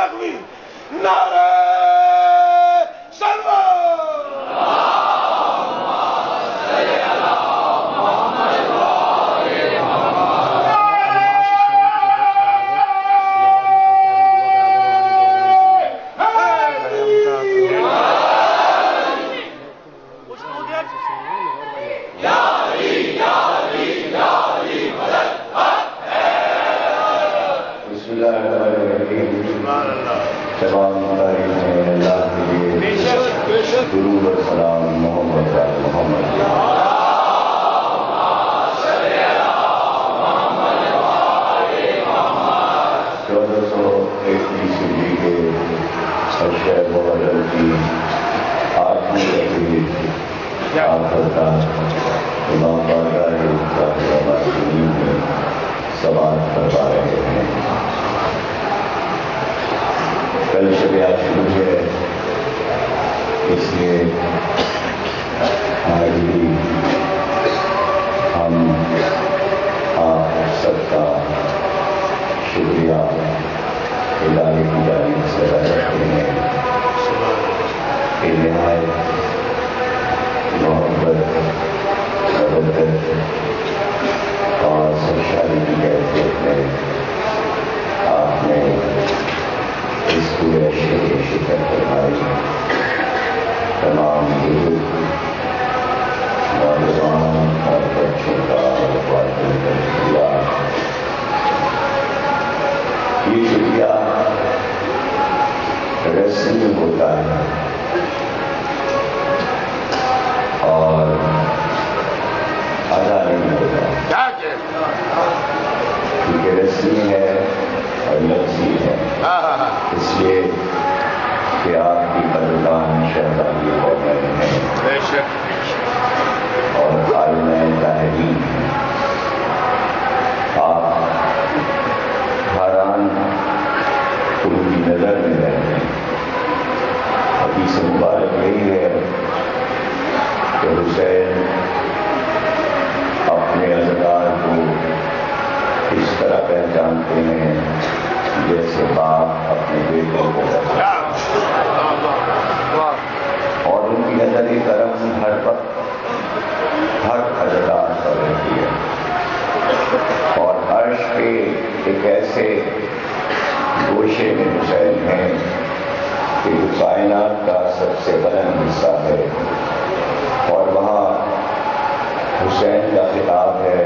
تکبیر نعرہ سلوات درود و سلام محمد محمد 1431 کے شہر محرم کی 8ویں تقریب آخرتا امام بارگاہ الہی شریف میں سماعت کروا رہے ہیں. کل شب عاشور ہے، اس لیے آج بھی ہم آپ سب کا شکریہ الہی کی جانب سے ادا کرتے ہیں کہ نہایت محبت مدد اور سرشاری کی کیفیت میں آپ نے اس پورے عشرے کی شرکت فرمائی. تمام بزرگ نوجوان اور بچوں کا شکریہ. یہ شکریہ رسمی ہوتا ہے اور ادا نہیں ہوتا، کیونکہ رسمی ہے اور لفظی ہے. اس لیے کہ آپ کی قدردان شہزادی قومین ہیں اور عالمین طاہرین. آپ حیران ان کی نظر میں رہتے ہیں. حدیث مبارک یہی ہے کہ حسین اپنے اذکار کو اس طرح پہچانتے ہیں جیسے باپ اپنے بیٹے کو اور ان کی نظر کرم ہر وقت ہر حضرات پر رہتی ہے اور عرش کے ایک ایسے گوشے میں حسین ہیں کہ جو کائنات کا سب سے بلند حصہ ہے اور وہاں حسین کا خطاب ہے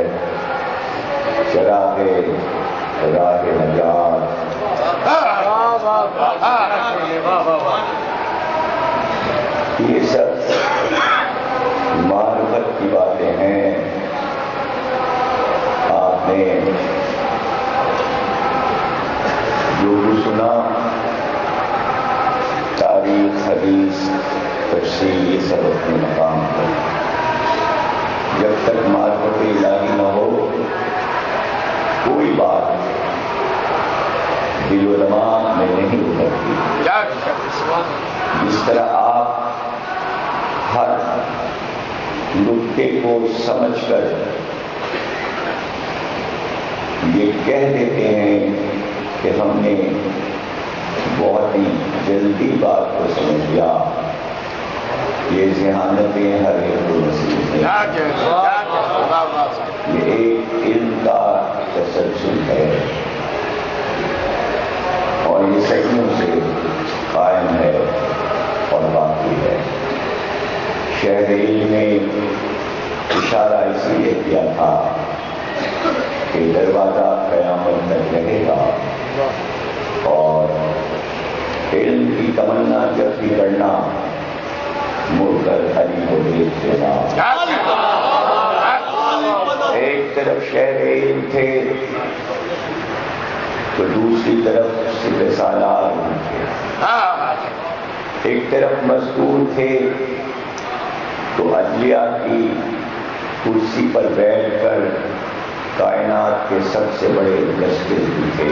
چراغ راہ نجات. یہ سب معرفت کی باتیں ہیں. آپ نے جو بھی سنا تاریخ حدیث تفسیر یہ سب اپنے مقام پر. جب تک معرفت الہی نہ ہو کوئی بات دل و دماغ میں نہیں اترتی. جس طرح آپ ہر نکتے کو سمجھ کر یہ کہہ دیتے ہیں کہ ہم نے بہت ہی جلدی بات کو سمجھ لیا، یہ ذہانتیں ہر ایک کو نصیب ہیں. یہ ایک علم کا تسلسل ہے اور یہ صدیوں سے قائم ہے اور باقی ہے. شہر علم نے اشارہ اس لیے کیا تھا کہ دروازہ قیامت تک رہے گا اور علم کی تمنا جب بھی کرنا مڑ کر علی کو دیکھ دینا. ایک طرف شہر علم تھے تو دوسری طرف سپہ سالار تھے. ایک طرف مزدور تھے تو عدلیہ کی کرسی پر بیٹھ کر کائنات کے سب سے بڑے جسٹس بھی تھے.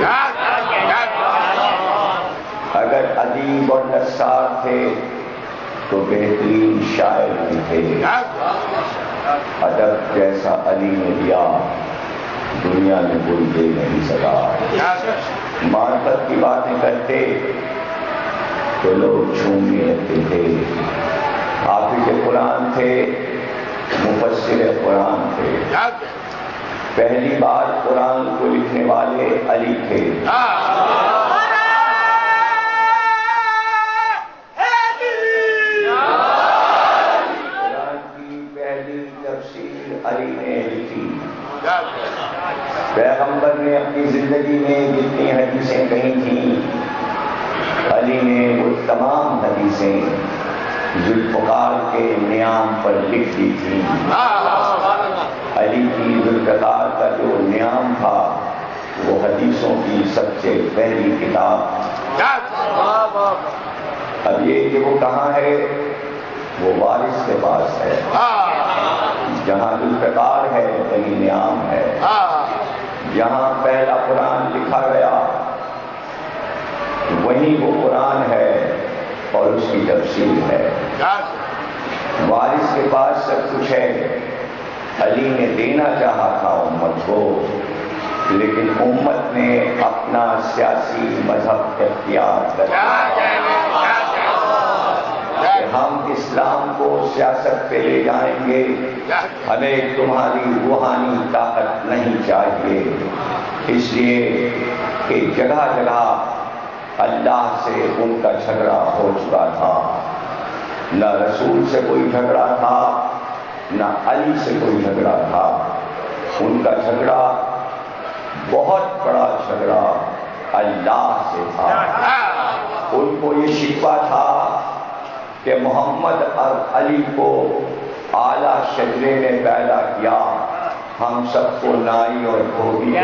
اگر ادیب اور نثار تھے تو بہترین شاعر بھی تھے. ادب جیسا علی نے دیا دنیا میں کوئی دے نہیں سکا. محبت کی باتیں کرتے تو لوگ جھومنے لگتے تھے. حافظ قرآن تھے, مفسر قرآن تھے. پہلی بار قرآن کو لکھنے والے علی تھے. قرآن کی پہلی تفسیر علی نے لکھی. پیغمبر نے اپنی زندگی میں جتنی حدیثیں کہی تھیں, علی نے وہ تمام حدیثیں ذوالفقار کے نیام پر لکھ دی تھی. علی کی ذوالفقار کا جو نیام تھا وہ حدیثوں کی سب سے پہلی کتاب. اب یہ کہ وہ کہاں ہے, وہ وارث کے پاس ہے. جہاں ذوالفقار ہے وہیں نیام ہے. جہاں پہلا قرآن لکھا گیا وہیں وہ قرآن ہے اور اس کی تفسیر ہے. وارث کے پاس سب کچھ ہے. علی نے دینا چاہا تھا امت کو, لیکن امت نے اپنا سیاسی مذہب اختیار کر لیا. ہم اسلام کو سیاست پہ لے جائیں گے, ہمیں تمہاری روحانی طاقت نہیں چاہیے. اس لیے کہ جگہ جگہ اللہ سے ان کا جھگڑا ہو چکا تھا. نہ رسول سے کوئی جھگڑا تھا, نہ علی سے کوئی جھگڑا تھا. ان کا جھگڑا بہت بڑا جھگڑا اللہ سے تھا. ان کو یہ شکوہ تھا کہ محمد اور علی کو اعلیٰ شجرے نے پیدا کیا, ہم سب کو نائی اور دھوبی.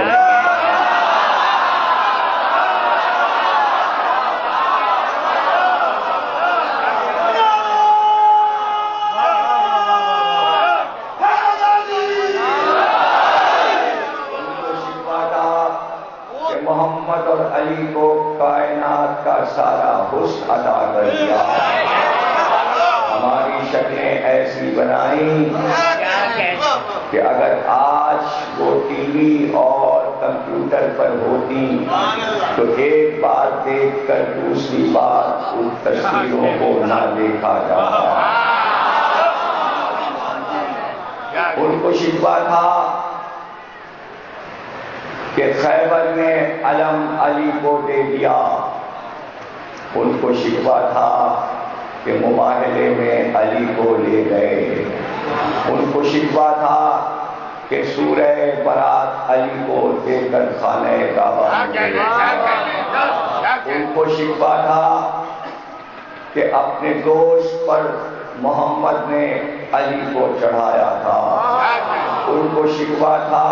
محمد اور علی کو کائنات کا سارا حسن عطا کر دیا. ہماری شکلیں ایسی بنائیں کہ اگر آج وہ ٹی وی اور کمپیوٹر پر ہوتی تو ایک بار دیکھ کر دوسری بار ان تصویروں کو نہ دیکھا جاتا. ان کو شکوہ تھا کہ خیبر نے علم علی کو دے دیا. ان کو شکوہ تھا کہ مباہلے میں علی کو لے گئے. ان کو شکوہ تھا کہ سورہ برات علی کو دے کر خانہ کعبہ میں لے گیا. ان کو شکوہ تھا کہ اپنے دوست پر محمد نے علی کو چڑھایا تھا. ان کو شکوہ تھا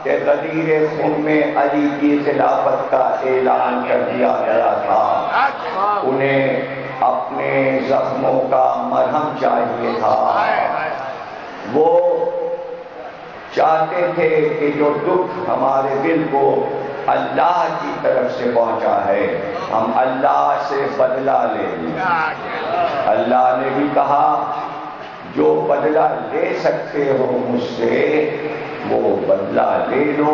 کہ غدیر خون میں علی کی خلافت کا اعلان کر دیا گیا تھا. انہیں اپنے زخموں کا مرہم چاہیے تھا. وہ چاہتے تھے کہ جو دکھ ہمارے دل کو اللہ کی طرف سے پہنچا ہے ہم اللہ سے بدلہ لے لیں. اللہ نے بھی کہا جو بدلہ لے سکتے ہو مجھ سے وہ بدلہ لے لو,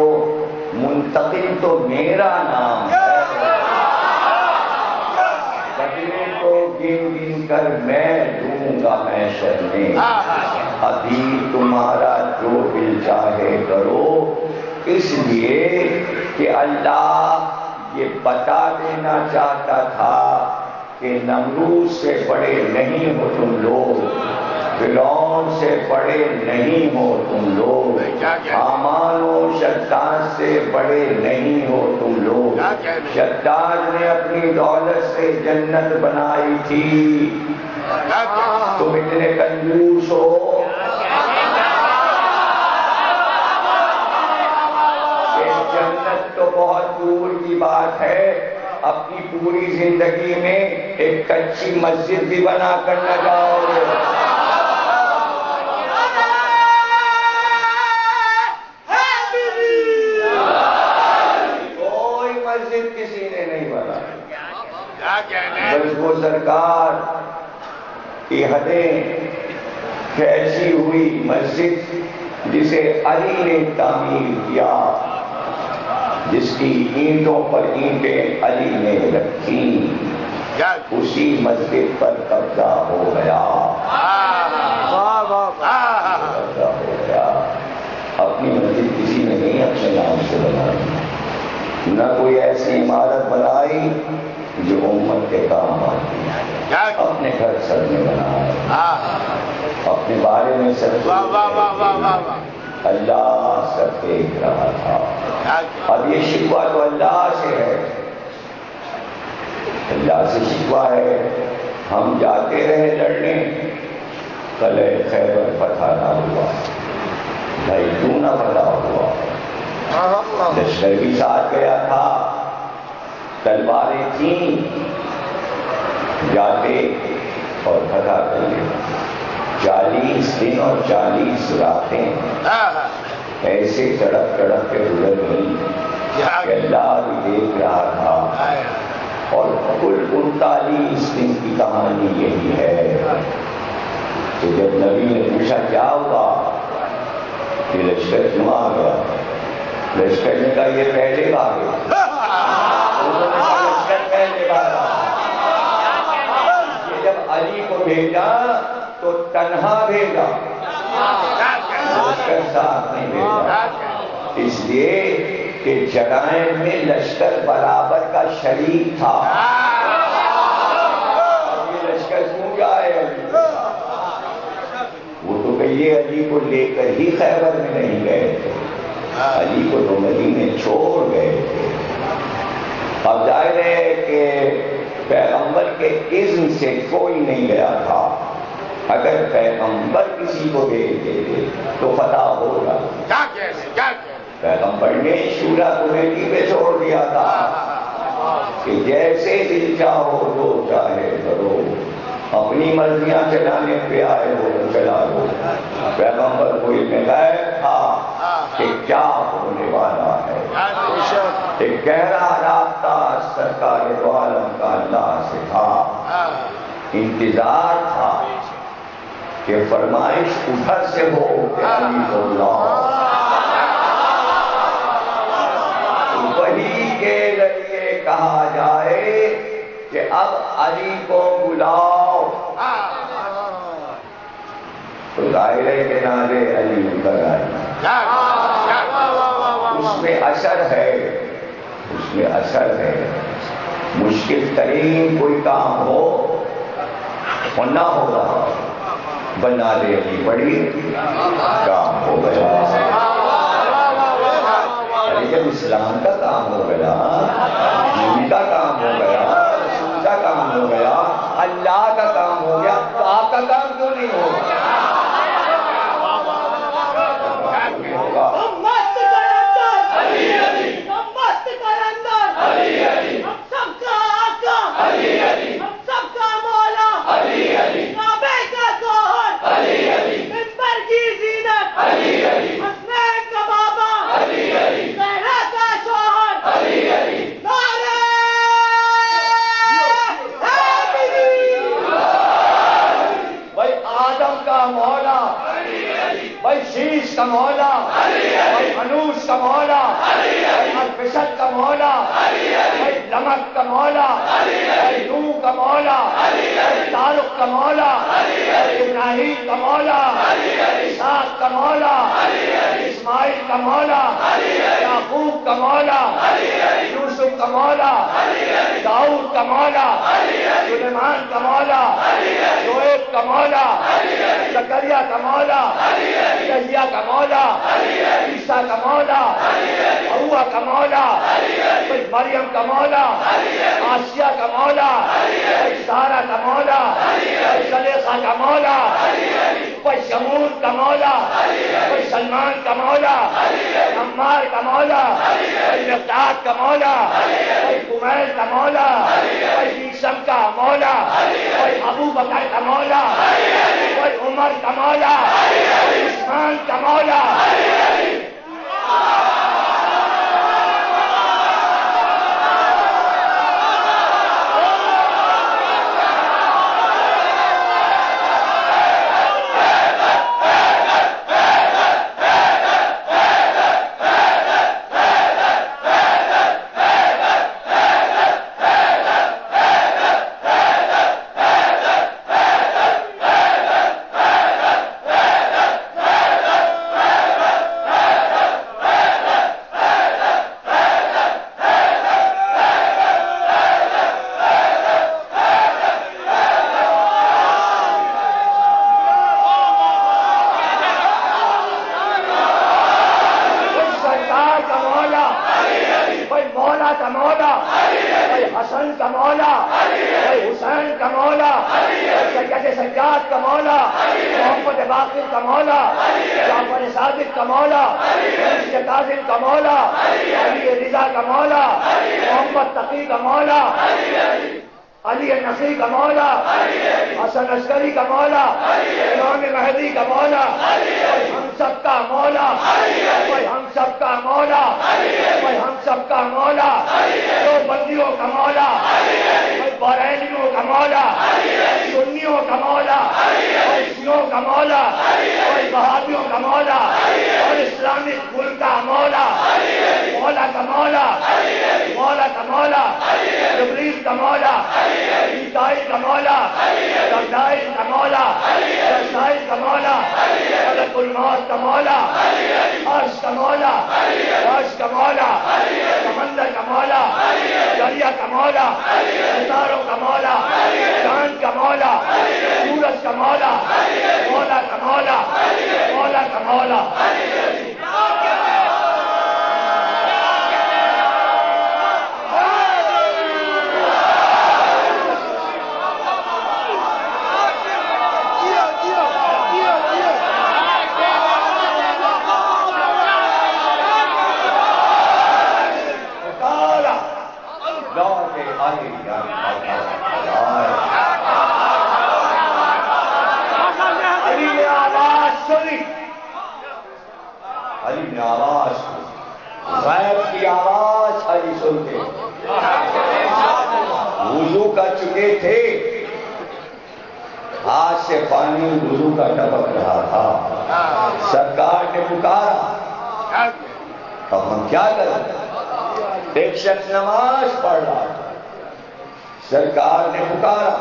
منتقم تو میرا نام ہے. بدلے کو گن گن کر میں دوں گا محشر میں. ابھی تمہارا جو دل چاہے کرو, اس لیے کہ اللہ یہ بتا دینا چاہتا تھا کہ نمرود سے بڑے نہیں ہو تم لوگ, فرعون سے بڑے نہیں ہو تم لوگ, حامان و شداد سے بڑے نہیں ہو تم لوگ. شداد نے اپنی دولت سے جنت بنائی تھی, تم اتنے کنجوس ہو کہ جنت تو بہت دور کی بات ہے, اپنی پوری زندگی میں ایک کچی مسجد بھی بنا کر نہ جاؤ. کسی نے نہیں بنا, بس وہ سرکار کی حدیں کیسی ہوئی مسجد جسے علی نے تعمیر کیا. جس کی اینٹوں پر اینٹیں علی نے رکھی، اسی مسجد پر قبضہ ہو گیا، قبضہ ہو گیا۔ اپنی مسجد کسی نے نہیں اپنے نام سے بنائی، نہ کوئی ایسی عمارت بنائی جو امت کے کام آتی، اپنے گھر سر نے بنایا، اپنے بارے میں سب اللہ سب دیکھ رہا تھا۔ اب یہ شکوہ تو اللہ سے ہے، اللہ سے شکوہ ہے، ہم جاتے رہے لڑنے، قلعہ خیبر فتح نہ ہوا، بھائی کیوں نہ فتح ہوا؟ لشکر بھی ساتھ گیا تھا، تلواریں تھیں، جاتے اور فتح کر لیتے۔ 40 دن اور 40 راتیں ایسے تڑپ تڑپ کے گزر گئی کہ اللہ بھی دیکھ رہا تھا۔ اور کل 39 دن کی کہانی یہی ہے کہ جب نبی نے پوچھا کیا ہوا، یہ لشکر کیوں آ گیا، لشکر نے کہا یہ پہلے بھاگے، لشکر پہلے بھاگا۔ یہ جب علی کو بھیجا تو تنہا بھیجا، لشکر ساتھ نہیں بھیجا، اس لیے کہ جرائم میں لشکر برابر کا شریک تھا۔ یہ لشکر کیوں جائے علی کے ساتھ؟ وہ تو کہیے علی کو لے کر ہی خیبر میں نہیں گئے تھے، علی کو تو مدینے چھوڑ گئے تھے۔ اب ظاہر ہے کہ پیغمبر کے اذن سے کوئی نہیں گیا تھا، اگر پیغمبر کسی کو بھیج دیتے تو فتح ہوگا۔ پیغمبر نے شورا کمیٹی پہ چھوڑ دیا تھا کہ جیسے دل چاہو جو چاہے کرو، اپنی مرضیاں چلانے پہ آئے ہو تو چلا لو۔ پیغمبر کو علم غیب تھا کہ کیا ہونے والا ہے، ایک گہرا رابطہ سرکار دو عالم کا اللہ سے تھا، انتظار تھا کہ فرمائش ادھر سے ہو کہ علی کو بلاؤ، وہی کے ذریعے کہا جائے کہ اب علی کو بلاؤ، تو ظاہر ہے کہ نعرے علی اتر آئی۔ اس میں اثر ہے، اس میں اثر ہے۔ مشکل ترین کوئی کام ہو اور نہ ہو رہا، بنا دے علی پڑی، کام ہو گیا۔ جب اسلام کا کام ہو گیا، دین کا کام ہو گیا، رسول کا کام ہو گیا، اللہ کا کام ہو گیا، تو آپ کا کام کیوں نہیں ہوگا؟ شیش کا مولا، انوش کا مولا، الفشد کا مولا، لمک کا مولا، نو کا مولا، تعلق کا مولا، ابراہیم کا مولا، اسحاق کا مولا، اسماعیل کا مولا، یعقوب کا مولا، یوسف کا مولا، داؤد کا مولا، سلیمان کا مولا، شعیب کا مولا، زکریا کا مولا، یحییٰ کا مولا، عیسیٰ کا مولا، حوا کا مولا، مریم کا مولا، آسیہ کا مولا، سارہ کا مولا، زلیخا کا مولا، شمول کا مولا، سلمان کا مولا، عمار کا مولا، مقداد کا مولا، کمیل کا مولا، بیسم کا مولا، ابو بکر کا مولا، عمر کا مولا، عثمان کا مولا۔ کا مولا، کوئی حسن کا مولا، کوئی حسین کا مولا، سید سجاد کا مولا، محمد باقر کا مولا، جعفر صادق کا مولا، مرشد کاظم کا مولا، علی رضا کا مولا، محمد تقی کا مولا، علی نقی کا مولا، حسن عسکری کا مولا، امام مہدی کا مولا، کوئی ہم سب کا مولا، کوئی ہم سب کا مولا، کوئی ہم سب کا مولا، دو بندیوں کا مولا، کوئی بریلیوں کا مولا، سنیوں کا مولا، کوئی شیعوں کا مولا، کوئی بہادیوں کا مولا، اور اسلامک ملک کا مولا، مولا کا مولا، مولا کا مولا، جبریل کا مولا، میکائیل کا مولا، جبرائیل کا مولا، رسائل کا مولا، ملک الموت کا مولا، عرش کا مولا، عرش کا مولا، سمندر کا مولا، دریا کا مولا، ستاروں کا مولا، چاند کا مولا، سورج کا مولا، مولا کا مولا، مولا کا مولا. علی نے آواز غیب کی آواز علی سنتے وضو کر چکے تھے، ہاتھ سے پانی وضو کا ٹپک رہا تھا، سرکار نے پکارا، اب ہم کیا کریں؟ ایک شخص نماز پڑھ رہا تھا، سرکار نے پکارا،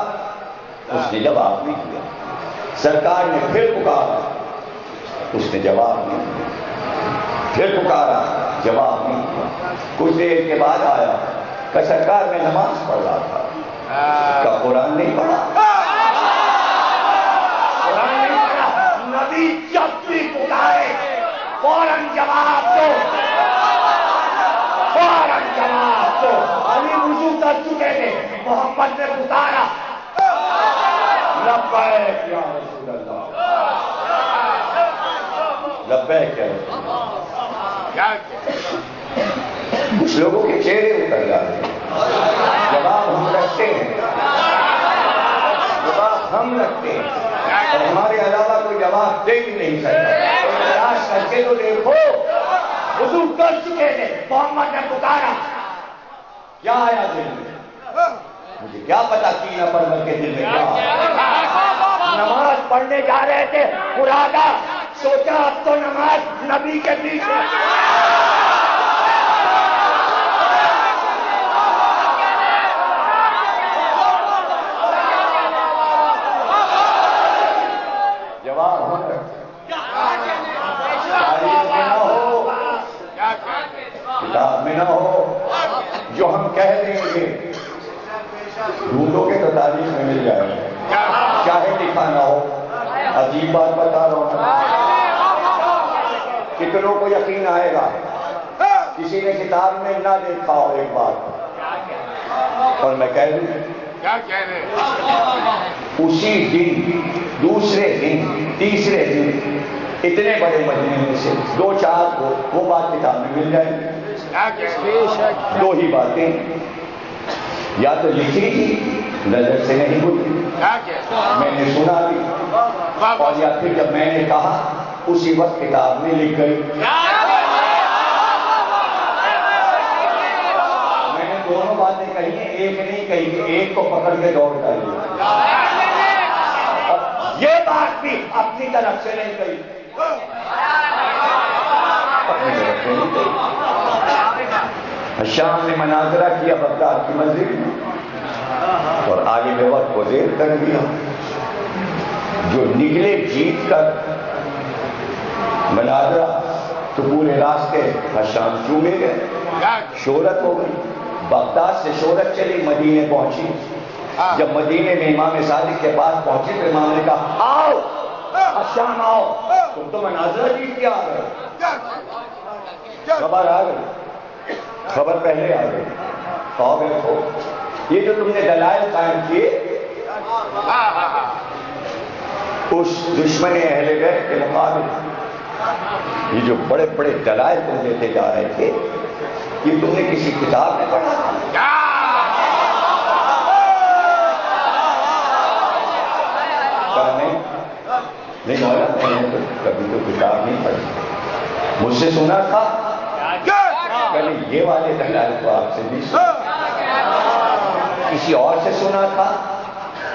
اس نے جواب نہیں دیا، سرکار نے پھر پکارا، اس نے جواب نہیں دیا، پھر پکارا، جواب نہیں دیا، کچھ دیر کے بعد آیا کہ سرکار میں نماز پڑھ رہا تھا، کہ قرآن نہیں پڑھا؟ قرآن نہیں پڑھا. نبی جب بھی پکارے فوراً جواب دو، فوراً جواب دو. علی وضو کر چکے تھے، محمد نے پکارا، لبیک یا رسول اللہ، لبیک یا رسول اللہ. کچھ لوگوں کے چہرے اتر جاتے ہیں، جواب ہم رکھتے ہیں، جواب ہم رکھتے ہیں، اور ہمارے علاوہ کوئی جواب دے ہی نہیں سکتا. تلاش کر کے تو دیکھو، وضو کر چکے تھے، محمد نے پکارا، کیا آیا دل میں؟ مجھے کیا پتا کینا پرور کے دل میں کیا آیا. نماز پڑھنے جا رہے تھے، ارادہ سوچا اب تو نماز نبی کے پیچھے. جواب ہم تاریخ میں نہ ہو، کتاب میں نہ ہو، جو ہم کہہ دیں گے ڈھونڈو گے تو تاریخ میں مل جائے گا، چاہے لکھا نہ ہو. عجیب بات بتا رہا ہوں، کتنوں کو یقین آئے گا کسی نے کتاب میں نہ دیکھا ہو ایک بات، اور میں کہہ دوں کیا کہہ رہے؟ اسی دن، دوسرے دن، تیسرے دن اتنے بڑے مجمع میں سے دو چار کو وہ بات کتاب میں مل جائے گی. دو ہی باتیں، یا تو لکھی تھی نظر سے نہیں ہوئی، میں نے سنا دی، اور یا پھر جب میں نے کہا اسی وقت کتاب میں لکھ گئی. میں نے دونوں باتیں کہی ہیں، ایک نہیں کہی کہ ایک کو پکڑ کے دوڑ کر لیا، اور یہ بات بھی اپنی طرف سے نہیں کہی، اپنی طرف سے نہیں کہی. شام نے مناظرہ کیا بغداد کی مسجد میں، اور آگے میں وقت کو دیر کر دیا. جو نکلے جیت کر مناظرہ تو پورے راستے حشام چومے گئے، شہرت ہو گئی. بغداد سے شہرت چلی، مدینے پہنچی. جب مدینے میں امام صادق کے پاس پہنچی تو امام نے کہا آؤ حشام آؤ، تم تو مناظرہ جیت کے آ گئے. خبر آ گئی، خبر پہلے آ گئی. تو یہ جو تم نے دلائل قائم کیے اس دشمن اہل بیت کے مقابل، یہ جو بڑے بڑے دلائل تم دیتے جا رہے تھے، یہ تم نے کسی کتاب میں پڑھا تھا؟ نہیں مولا، میں نے تو کبھی تو کتاب نہیں پڑھی، مجھ سے سنا تھا. پہلے یہ والے دلائل کو آپ سے نہیں سنا، کسی اور سے سنا تھا؟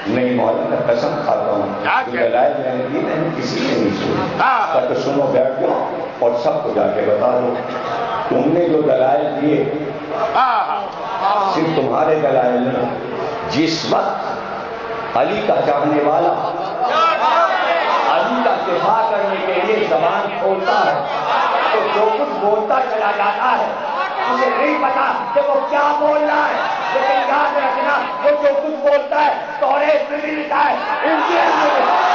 نہیں مولا، میں قسم کھاتا ہوں جو دلائل میں نے دی میں نے کسی سے نہیں سنا. تو سنو، بیٹھ جاؤ اور سب کو جا کے بتا دو تم نے جو دلائل دیے صرف تمہارے دلائل نہیں. جس وقت علی کا چاہنے والا علی کا دفاع کرنے کے لیے زبان کھولتا ہے تو جو کچھ بولتا چلا جاتا ہے مجھے نہیں پتا کہ وہ کیا بول رہا ہے، لیکن یاد رکھنا وہ جو کچھ بولتا ہے توریت میں بھی لکھا ہے، انجیل میں بھی لکھا ہے.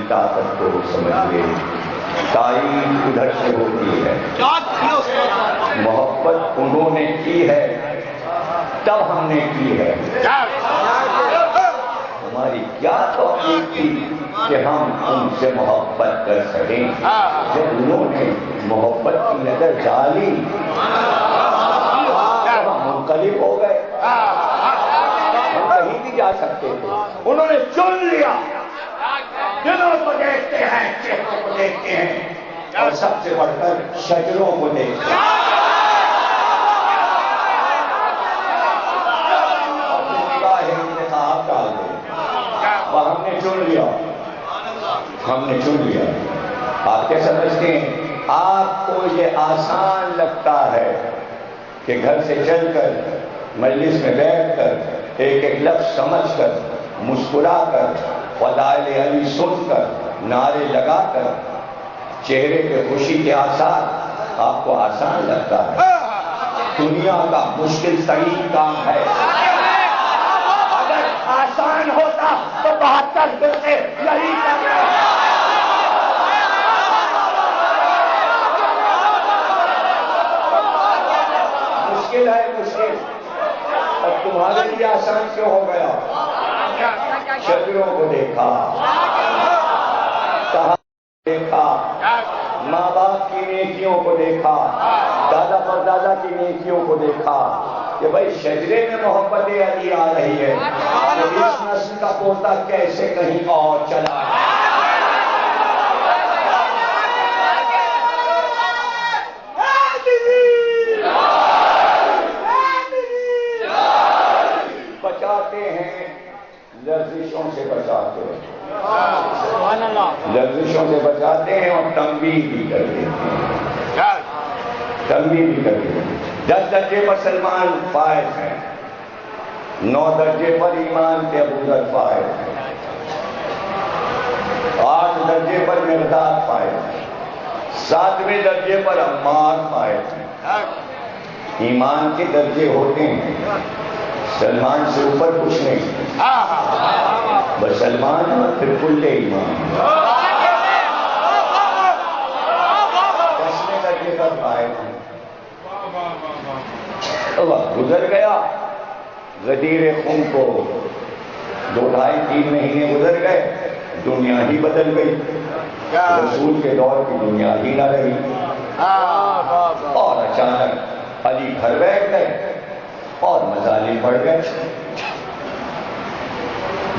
طاقت کو سمجھئے، تائید ادھر سے ہوتی ہے. محبت انہوں نے کی ہے تب ہم نے کی ہے. ہماری کیا توفیق تھی کہ ہم ان سے محبت کر سکیں. جب انہوں نے محبت کی نظر ڈالی ہم منقلب ہو گئے. ہم کہیں بھی جا سکتے تھے، انہوں نے چن لیا. دلوں کو دیکھتے ہیں، چہروں کو دیکھتے ہیں، اور سب سے بڑھ کر شجروں کو دیکھتے ہیں. انتخاب ڈال دیں، ہم نے چن لیا، ہم نے چن لیا. آپ کیا سمجھتے ہیں؟ آپ کو یہ آسان لگتا ہے کہ گھر سے چل کر مجلس میں بیٹھ کر ایک ایک لفظ سمجھ کر مسکرا کر فضائل علی سن کر نعرے لگا کر چہرے پہ خوشی کے آثار آپ کو آسان لگتا ہے. دنیا کا مشکل ترین کام ہے. اگر آسان ہوتا تو 72 دن سے یہی کر رہے ہیں. مشکل ہے مشکل، اور تمہارے لیے آسان کیوں ہو گیا؟ شجروں کو دیکھا، کہاں دیکھا، ماں باپ کی نیکیوں کو دیکھا، دادا پردادا کی نیکیوں کو دیکھا کہ بھائی شجرے میں محبت علی آ رہی ہے تو اس نسل کا پوتا کیسے کہیں اور چلا ہے. بچاتے ہیں، لرزشوں سے بچاتے ہیں، لرزشوں سے بچاتے ہیں اور تنبیہ بھی کرتے ہیں، تنبیہ بھی کرتے ہیں. 10 درجے پر سلمان فائز ہیں، 9 درجے پر ایمان کے ابوذر فائز ہیں، 8 درجے پر مرداد فائز ہیں، 7ویں درجے پر عمار فائز ہیں. ایمان کے درجے ہوتے ہیں، سلمان سے اوپر کچھ نہیں، بس سلمان اور پھر کل ایمان. 10ویں درجے پر فائز ہیں. وقت گزر گیا، غدیر خون کو 2-2.5-3 مہینے گزر گئے، دنیا ہی بدل گئی. رسول کے دور کی دنیا ہی نہ رہی، اور اچانک علی گھر بیٹھ گئے اور مظالم بڑھ گئے.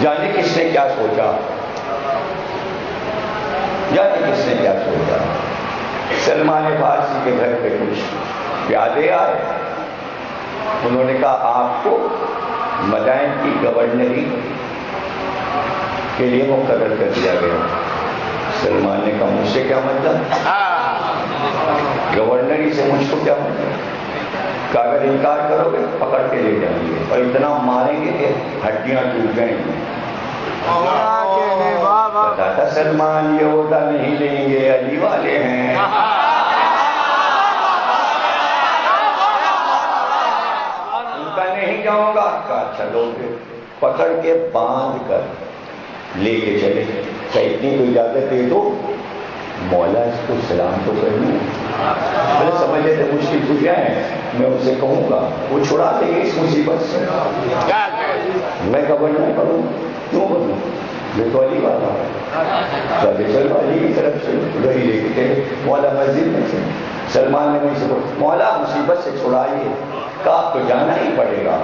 جانے کس نے کیا سوچا، جانے کس نے کیا سوچا. سلمان فارسی کے گھر پہ کچھ پیادے آئے، انہوں نے کہا آپ کو مدائن کی گورنری کے لیے مقرر کر دیا گیا. سلمان نے کہا مجھ سے کیا مطلب، گورنری سے مجھ کو کیا مطلب. کہ اگر انکار کرو گے پکڑ کے لے جائیں گے اور اتنا ماریں گے کہ ہڈیاں ٹوٹ جائیں گی. بتاتا سلمان یہ ہوتا نہیں لیں گے، علی والے ہیں. ان کا نہیں جاؤں گا. کہا چلو گے. پکڑ کے باندھ کر لے کے چلے. کہ اتنی تو اجازت دے دو، مولا اس کو سلام تو کر لوں. بولے سمجھے تھے مشکل پوچھا ہے، میں اسے کہوں گا وہ چھڑا دے گے اس مصیبت سے. میں گورنر کروں کیوں بولوں؟ یہ تو علی والا ہے. چلو علی کی طرف سے وہی لے کے چلے. مولا مسجد میں سے سلمان نے مجھ سے مولا مصیبت سے چھڑائیے. کہا آپ کو جانا ہی پڑے گا.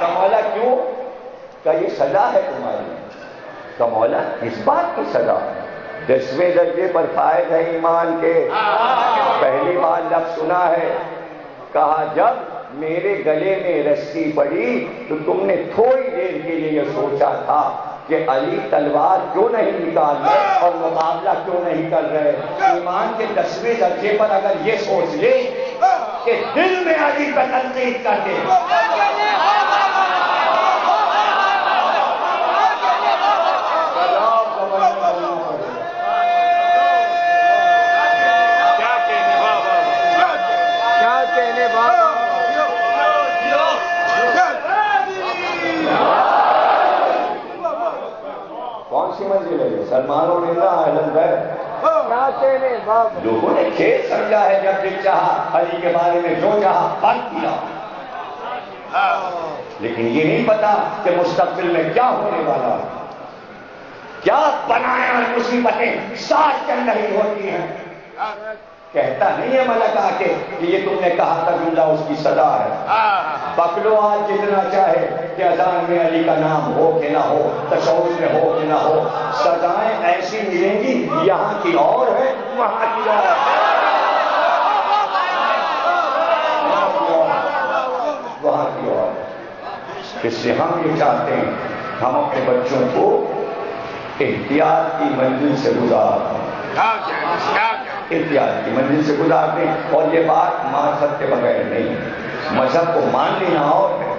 کہ مولا کیوں؟ کہ یہ سزا ہے تمہاری. کہ مولا اس بات کی سزا؟ 10ویں درجے پر فائد ہے ایمان کے. پہلی بار لفظ سنا ہے. کہا جب میرے گلے میں رسی پڑی تو تم نے تھوڑی دیر کے لیے یہ سوچا تھا کہ علی تلوار کیوں نہیں نکال رہے اور مقابلہ کیوں نہیں کر رہے. ایمان کے 10ویں درجے پر اگر یہ سوچ لے کہ دل میں علی کا تنقید کر دے، سلمانوں نے لوگوں نے کھیل سمجھا ہے. جب دل چاہا علی کے بارے میں جو چاہا بات کیا، لیکن یہ نہیں پتا کہ مستقبل میں کیا ہونے والا، کیا بنایا. مصیبتیں ساتھ چل رہی ہوتی ہیں. کہتا نہیں ہے ملک آ کے کہ یہ تم نے کہا تھا جملہ اس کی سزا ہے. پکڑو آج جتنا چاہے کہ اذان میں علی کا نام ہو کہ نہ ہو، تشہد میں ہو کہ نہ ہو، سزائیں ایسی ملیں گی. یہاں کی اور ہے، وہاں کی اور ہے، وہاں کی اور ہے. اس سے ہم یہ چاہتے ہیں ہم اپنے بچوں کو احتیاط کی منزل سے گزار احتیاط کی منزل سے گزارتے ہیں. اور یہ بات معرفت کے بغیر نہیں. مذہب کو مان لینا اور ہے،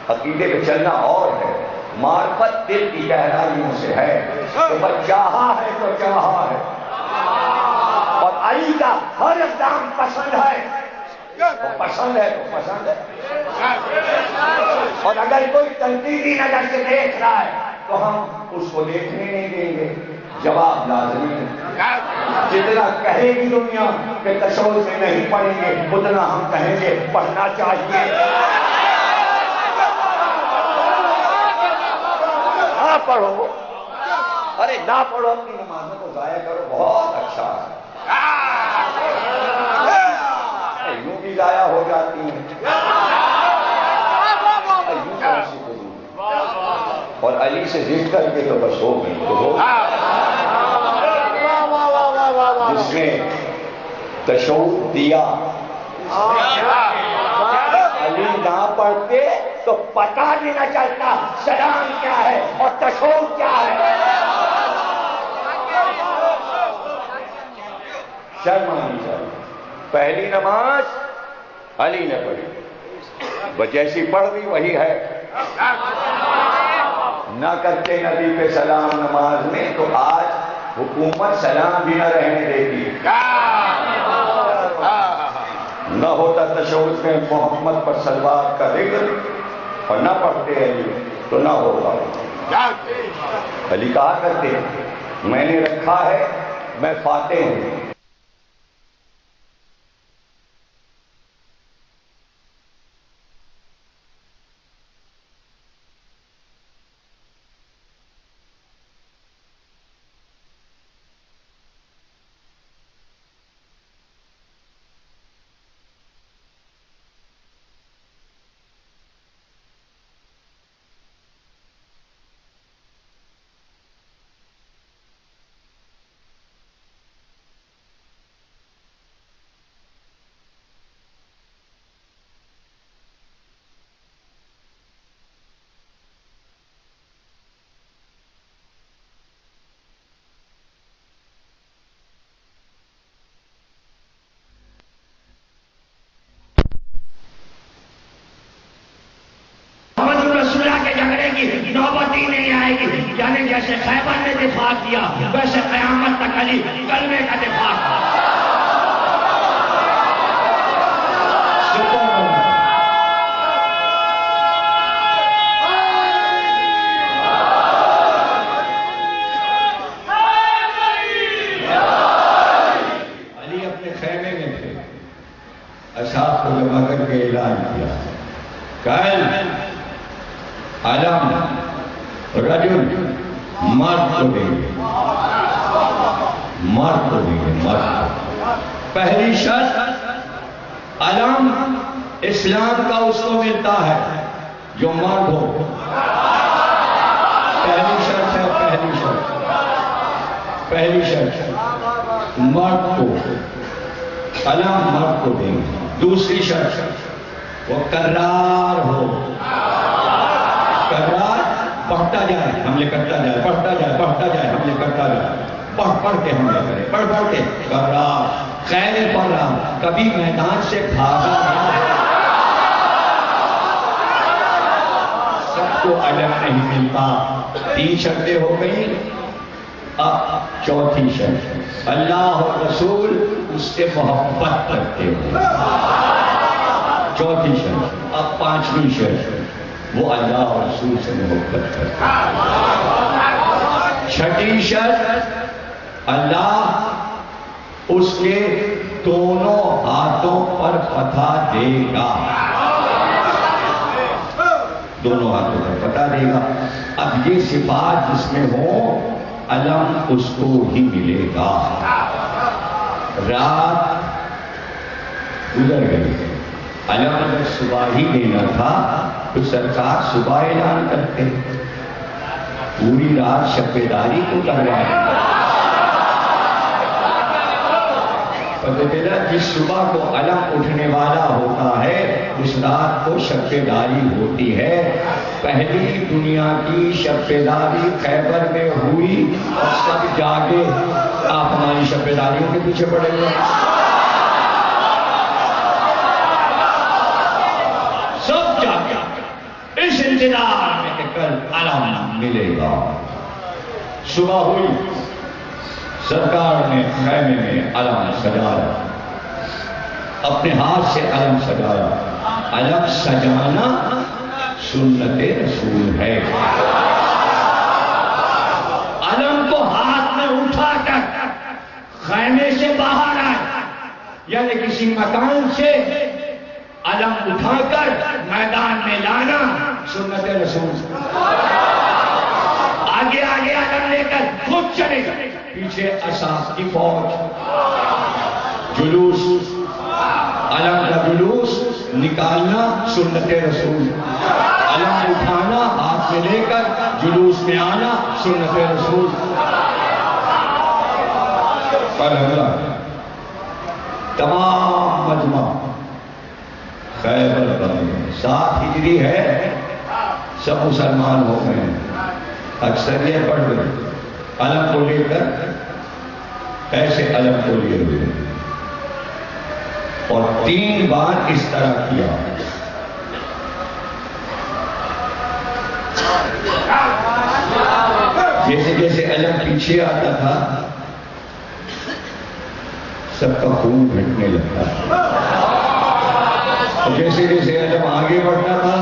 عقیدے پہ چلنا اور ہے. معرفت دل کی گہرائیوں سے ہے. تو بس چاہا ہے تو چاہا ہے، اور علی کا ہر اقدام پسند ہے. تو پسند ہے تو پسند ہے. اور اگر کوئی تنقیدی نظر سے دیکھ رہا ہے تو ہم اس کو دیکھنے نہیں دیں گے. جواب لازمی ہے. جتنا کہے گی دنیا کہ تشہد میں نہیں پڑھیں گے، اتنا ہم کہیں گے پڑھنا چاہیے. نہ پڑھو، ارے نہ پڑھو، اپنی نمازوں کو ضائع کرو، بہت اچھا ہے. یوں بھی ضائع ہو جاتی ہیں. اور علی سے ضد کر کے تو بس ہو گئی تو ہو. جس نے تشہد دیا علی نہ پڑھتے تو پتہ بھی نہ چلتا سلام کیا ہے اور تشہد کیا ہے. شرم آنی چاہیے. پہلی نماز علی نے پڑھی، جیسی پڑھ دی وہی ہے. نہ کرتے نبی پہ سلام نماز میں تو آج حکومت سلام بھی نہ رہنے دیتی. نہ ہوتا تشہد میں محمد پر صلوات کا ذکر اور نہ پڑھتے علی تو نہ ہوگا. علی کہا کرتے میں نے رکھا ہے، میں فاتح ہوں. یعنی جیسے خیبر نے دفاع کیا ویسے قیامت تک علی کلمے کا دفاع کیا. علی اپنے خیمے میں تھے، اصحاب کو جمع کر کے اعلان کیا، کل علم رجل مرد کو دیں گے، مرد کو دیں گے، مرد. پہلی شرط علم اسلام کا اس کو ملتا ہے جو مرد ہو. پہلی شرط ہے، پہلی شرط مرد کو علم مرد کو دیں گے. دوسری شرط وہ کرار ہو، کرار پڑھتا جائے حملے کرتا جائے، پڑھتا جائے پڑھتا جائے حملے کرتا جائے، پڑھ کے حملے کرے، پڑھ کے کرار. خیر پڑھ رہا، کبھی میدان سے بھاگا نہیں. سب کو علم نہیں ملتا. 3 شرطیں ہو گئی. اب چوتھی شرط اللہ اور رسول اس سے محبت کرتے ہیں. چوتھی شرط. اب 5ویں شرط وہ اللہ اور رسول سے محبت کرتے ہیں. 6ٹھی شرط اللہ اس کے دونوں ہاتھوں پر فتح دے گا، دونوں ہاتھوں پر فتح دے گا. اب یہ صفات جس میں ہوں علم اس کو ہی ملے گا. رات گزر گئی، علم اگر صبح ہی دینا تھا تو سرکار صبح اعلان کرتے، پوری رات شب بیداری کو کرواتے. پتہ چلا جس صبح کو علم اٹھنے والا ہوتا ہے اس رات کو شب بیداری ہوتی ہے. پہلی دنیا کی شب بیداری خیبر میں ہوئی اور سب جاگے. آپ ہماری شب بیداریوں کے پیچھے پڑے گے، سب جاگے اس انتظار میں کہ کل علم ملے گا. صبح ہوئی، سرکار نے خیمے میں علم سجایا، اپنے ہاتھ سے علم سجایا. علم سجانا سنت رسول ہے. علم کو ہاتھ میں اٹھا کر خیمے سے باہر آئے، یعنی کسی مکان سے علم اٹھا کر میدان میں لانا سنت رسول. آگے آگے علم لے کر خود چلے گئے، پیچھے اصحاب کی فوج. جلوس، علم کا جلوس نکالنا سنت رسول. علم اٹھانا ہاتھ میں لے کر جلوس میں آنا سنت رسول. تمام مجمع خیبر بنے. 7 ہجری ہے، سب مسلمان ہو گئے، اکثریت بڑھ گئی. علم کو لے کر ایسے علم کو لیے ہوئے اور 3 بار اس طرح کیا. جیسے جیسے علم پیچھے آتا تھا سب کا خون گھٹنے لگتا، اور جیسے جیسے علم آگے بڑھتا تھا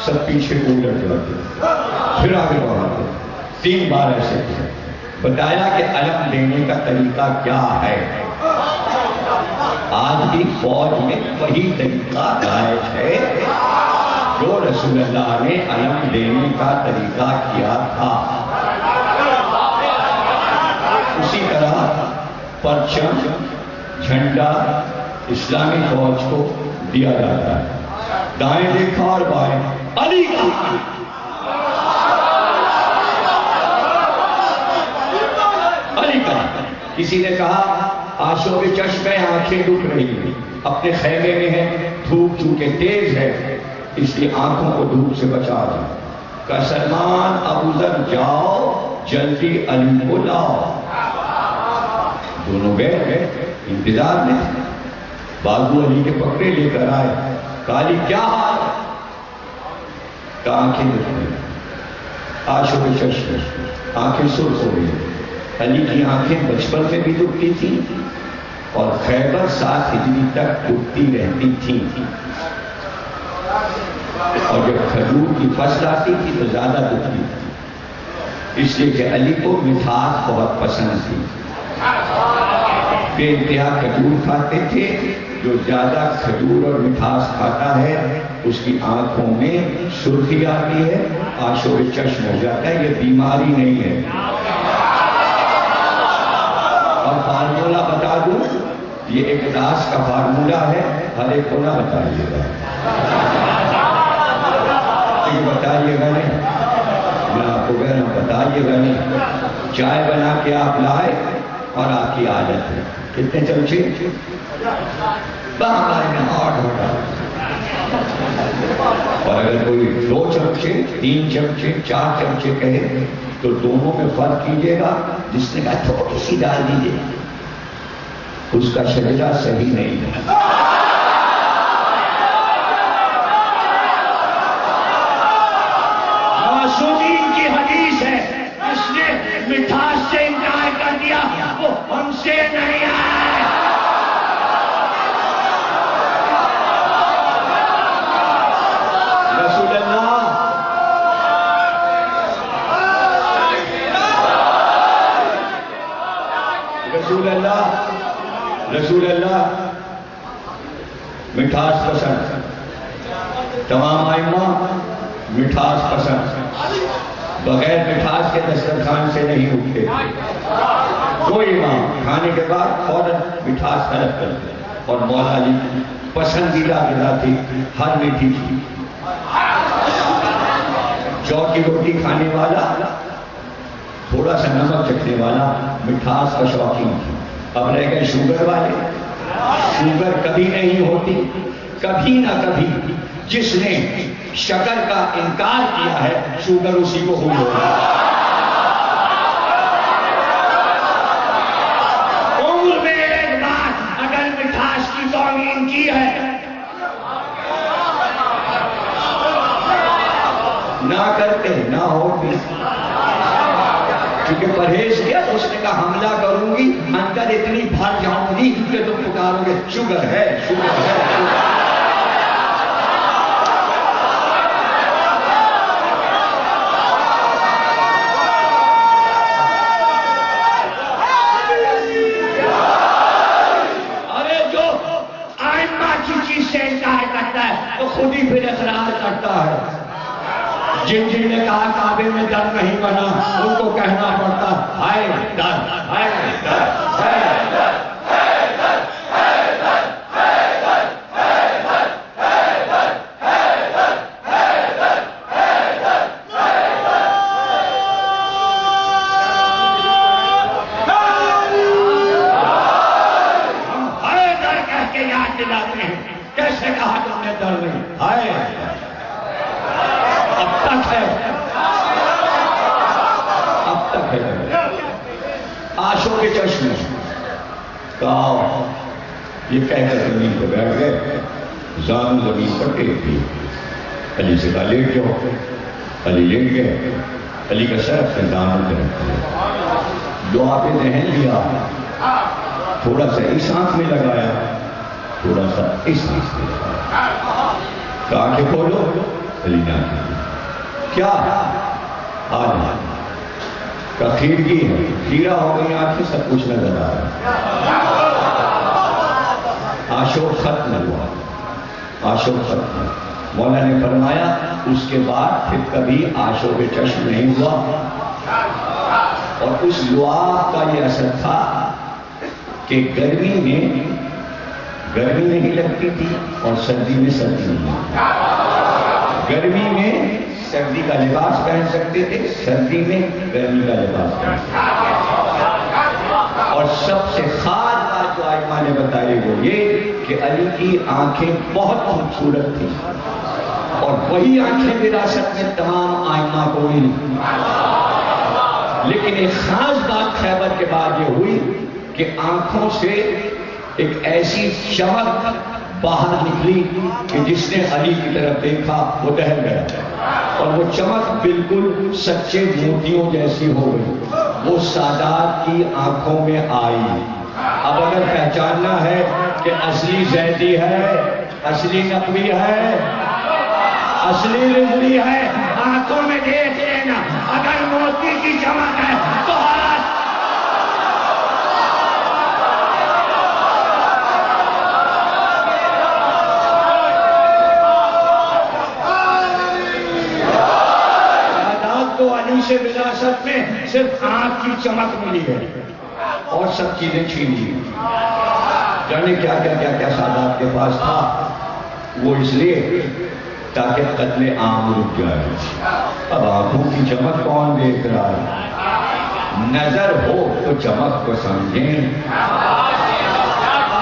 سب پیچھے کو لٹ جاتے، پھر آگے بڑھاتے. 3 بار ایسے کیا. بتایا کہ علم دینے کا طریقہ کیا ہے. آج بھی فوج میں وہی طریقہ رائج ہے جو رسول اللہ نے علم دینے کا طریقہ کیا تھا. اسی طرح پرچم، جھنڈا اسلامی فوج کو دیا جاتا ہے. دائیں دیکھا اور بائیں علی کا. علی کا. کسی نے کہا آشوب چشم آنکھیں دکھ رہی ہیں، اپنے خیمے میں ہے، دھوپ چونکہ تیز ہے اس لیے آنکھوں کو دھوپ سے بچا دیں. کہ سلمان ابو ذر جاؤ جلدی علی کو لاؤ. دونوں گئے انتظار میں، بازو علی کے پکڑے لے کر آئے. کالی کیا حال؟ کہ آنکھیں دکھ رہی. عاشق چشم، آنکھیں سرخ ہو گئی. علی کی آنکھیں بچپن میں بھی دکھتی تھیں اور خیبر 7 ہجری تک دکھتی رہتی تھیں. اور جب کھجور کی فصل آتی تھی تو زیادہ دکھتی تھی، اس لیے کہ علی کو مٹھاس بہت پسند تھی. بے انتہا کھجور کھاتے تھے. جو زیادہ کھجور اور مٹھاس کھاتا ہے اس کی آنکھوں میں سرخی آتی ہے، عاشق چشم ہو جاتا ہے. یہ بیماری نہیں ہے. اور فارمولہ بتا دوں، یہ ایک راز کا فارمولہ ہے، ہر ایک کو نہ بتائیے گا. بتائیے گا نہیں، میں آپ کو کہنا بتائیے گا نہیں. چائے بنا کے آپ لائے اور آپ کی عادت ہے کتنے چمچے ہمارے میں 8 ہوتا. اور اگر کوئی 2 چمچے 3 چمچے 4 چمچے کہے تو دونوں میں فرق کیجیے گا. جس نے کہا تھوڑی سی ڈال دیجیے اس کا شجرہ صحیح نہیں ہے. معصومین کی حدیث ہے، جس نے مٹھاس سے انکار کر دیا وہ ہم سے نہیں آئے. رسول اللہ رسول اللہ رسول اللہ مٹھاس پسند. تمام ائمہ مٹھاس پسند، بغیر مٹھاس کے دسترخوان سے نہیں اٹھتے. کوئی امام کھانے کے بعد فوراً مٹھاس طلب کرتے. اور مولا علی پسندیدہ غذا تھی ہر میٹھی چیز. جو کی روٹی کھانے والا، تھوڑا سا نمک چکھنے والا، مٹھاس کا شوقین تھی. اب رہ گئے شوگر والے. شوگر کبھی نہیں ہوتی، کبھی نہ کبھی جس نے شکر کا انکار کیا ہے شوگر اسی کو ہوئی ہوگا. عمر میں ایک بار اگر مٹھاس کی توہین کی ہے نہ کرتے نہ ہوتی. کیونکہ پرہیز کیا اس نے کہا حملہ کروں گی اندر اتنی بھر جاؤں گی کہ تم پکارو گے شوگر ہے شوگر ہے. خود ہی پھر اقرار کرتا ہے. جن نے کہا کعبے میں در نہیں بنا ان کو کہنا پڑتا ہائے در ہائے در ہائے در. کیسے کہا تم نے در نہیں آئے؟ اب تک ہے عاشق کے چشم کہا یہ کہہ کر زمین پہ بیٹھ گئے. زان زمین پر ٹیک دی. علی سے کہا لیٹ جاؤ. علی لیٹ گئے. علی کا سر اپنے دانوں پہ رکھ دیا. دعا پہ ذہن لیا، تھوڑا سا اس آنکھ میں لگایا، تھوڑا سا اس آنکھ میں لگایا. آنکھیں کھولو. علی نے آنکھیں کیا آج کا خیرگی ہے، کھیرا ہو گئی آنکھیں، سب کچھ نظر آ رہا ہے. عاشق ختم ہوا. عاشق ختم. مولا نے فرمایا اس کے بعد پھر کبھی عاشق چشم نہیں ہوا. اور اس لعاب کا یہ اثر تھا کہ گرمی میں گرمی نہیں لگتی تھی اور سردی میں سردی نہیں. گرمی میں سردی کا لباس پہن سکتے تھے، سردی میں گرمی کا لباس پہن سکتے تھے. اور سب سے خاص بات جو ائمہ نے بتائی وہ یہ کہ علی کی آنکھیں بہت خوبصورت تھیں اور وہی آنکھیں وراثت میں تمام ائمہ کو ملی. لیکن ایک خاص بات خیبر کے بعد یہ ہوئی کہ آنکھوں سے ایک ایسی چمک باہر نکلی کہ جس نے علی کی طرف دیکھا وہ دہل گیا. اور وہ چمک بالکل سچے موتیوں جیسی ہو گئی. وہ سادات کی آنکھوں میں آئی. اب اگر پہچاننا ہے کہ اصلی زیدی ہے، اصلی نقوی ہے، اصلی رضوی ہے، آنکھوں میں دیکھ لینا. اگر موتی کی چمک ہے تو تو علی سے وراثت میں صرف آنکھ کی چمک ملی ہے اور سب چیزیں چھین لی. جانے کیا کیا کیا کیا سادات کے پاس تھا. وہ اس لیے تاکہ قتل عام رک جائے. اب آنکھوں کی چمک کون دیکھ رہا ہے؟ نظر ہو تو چمک کو سمجھیں.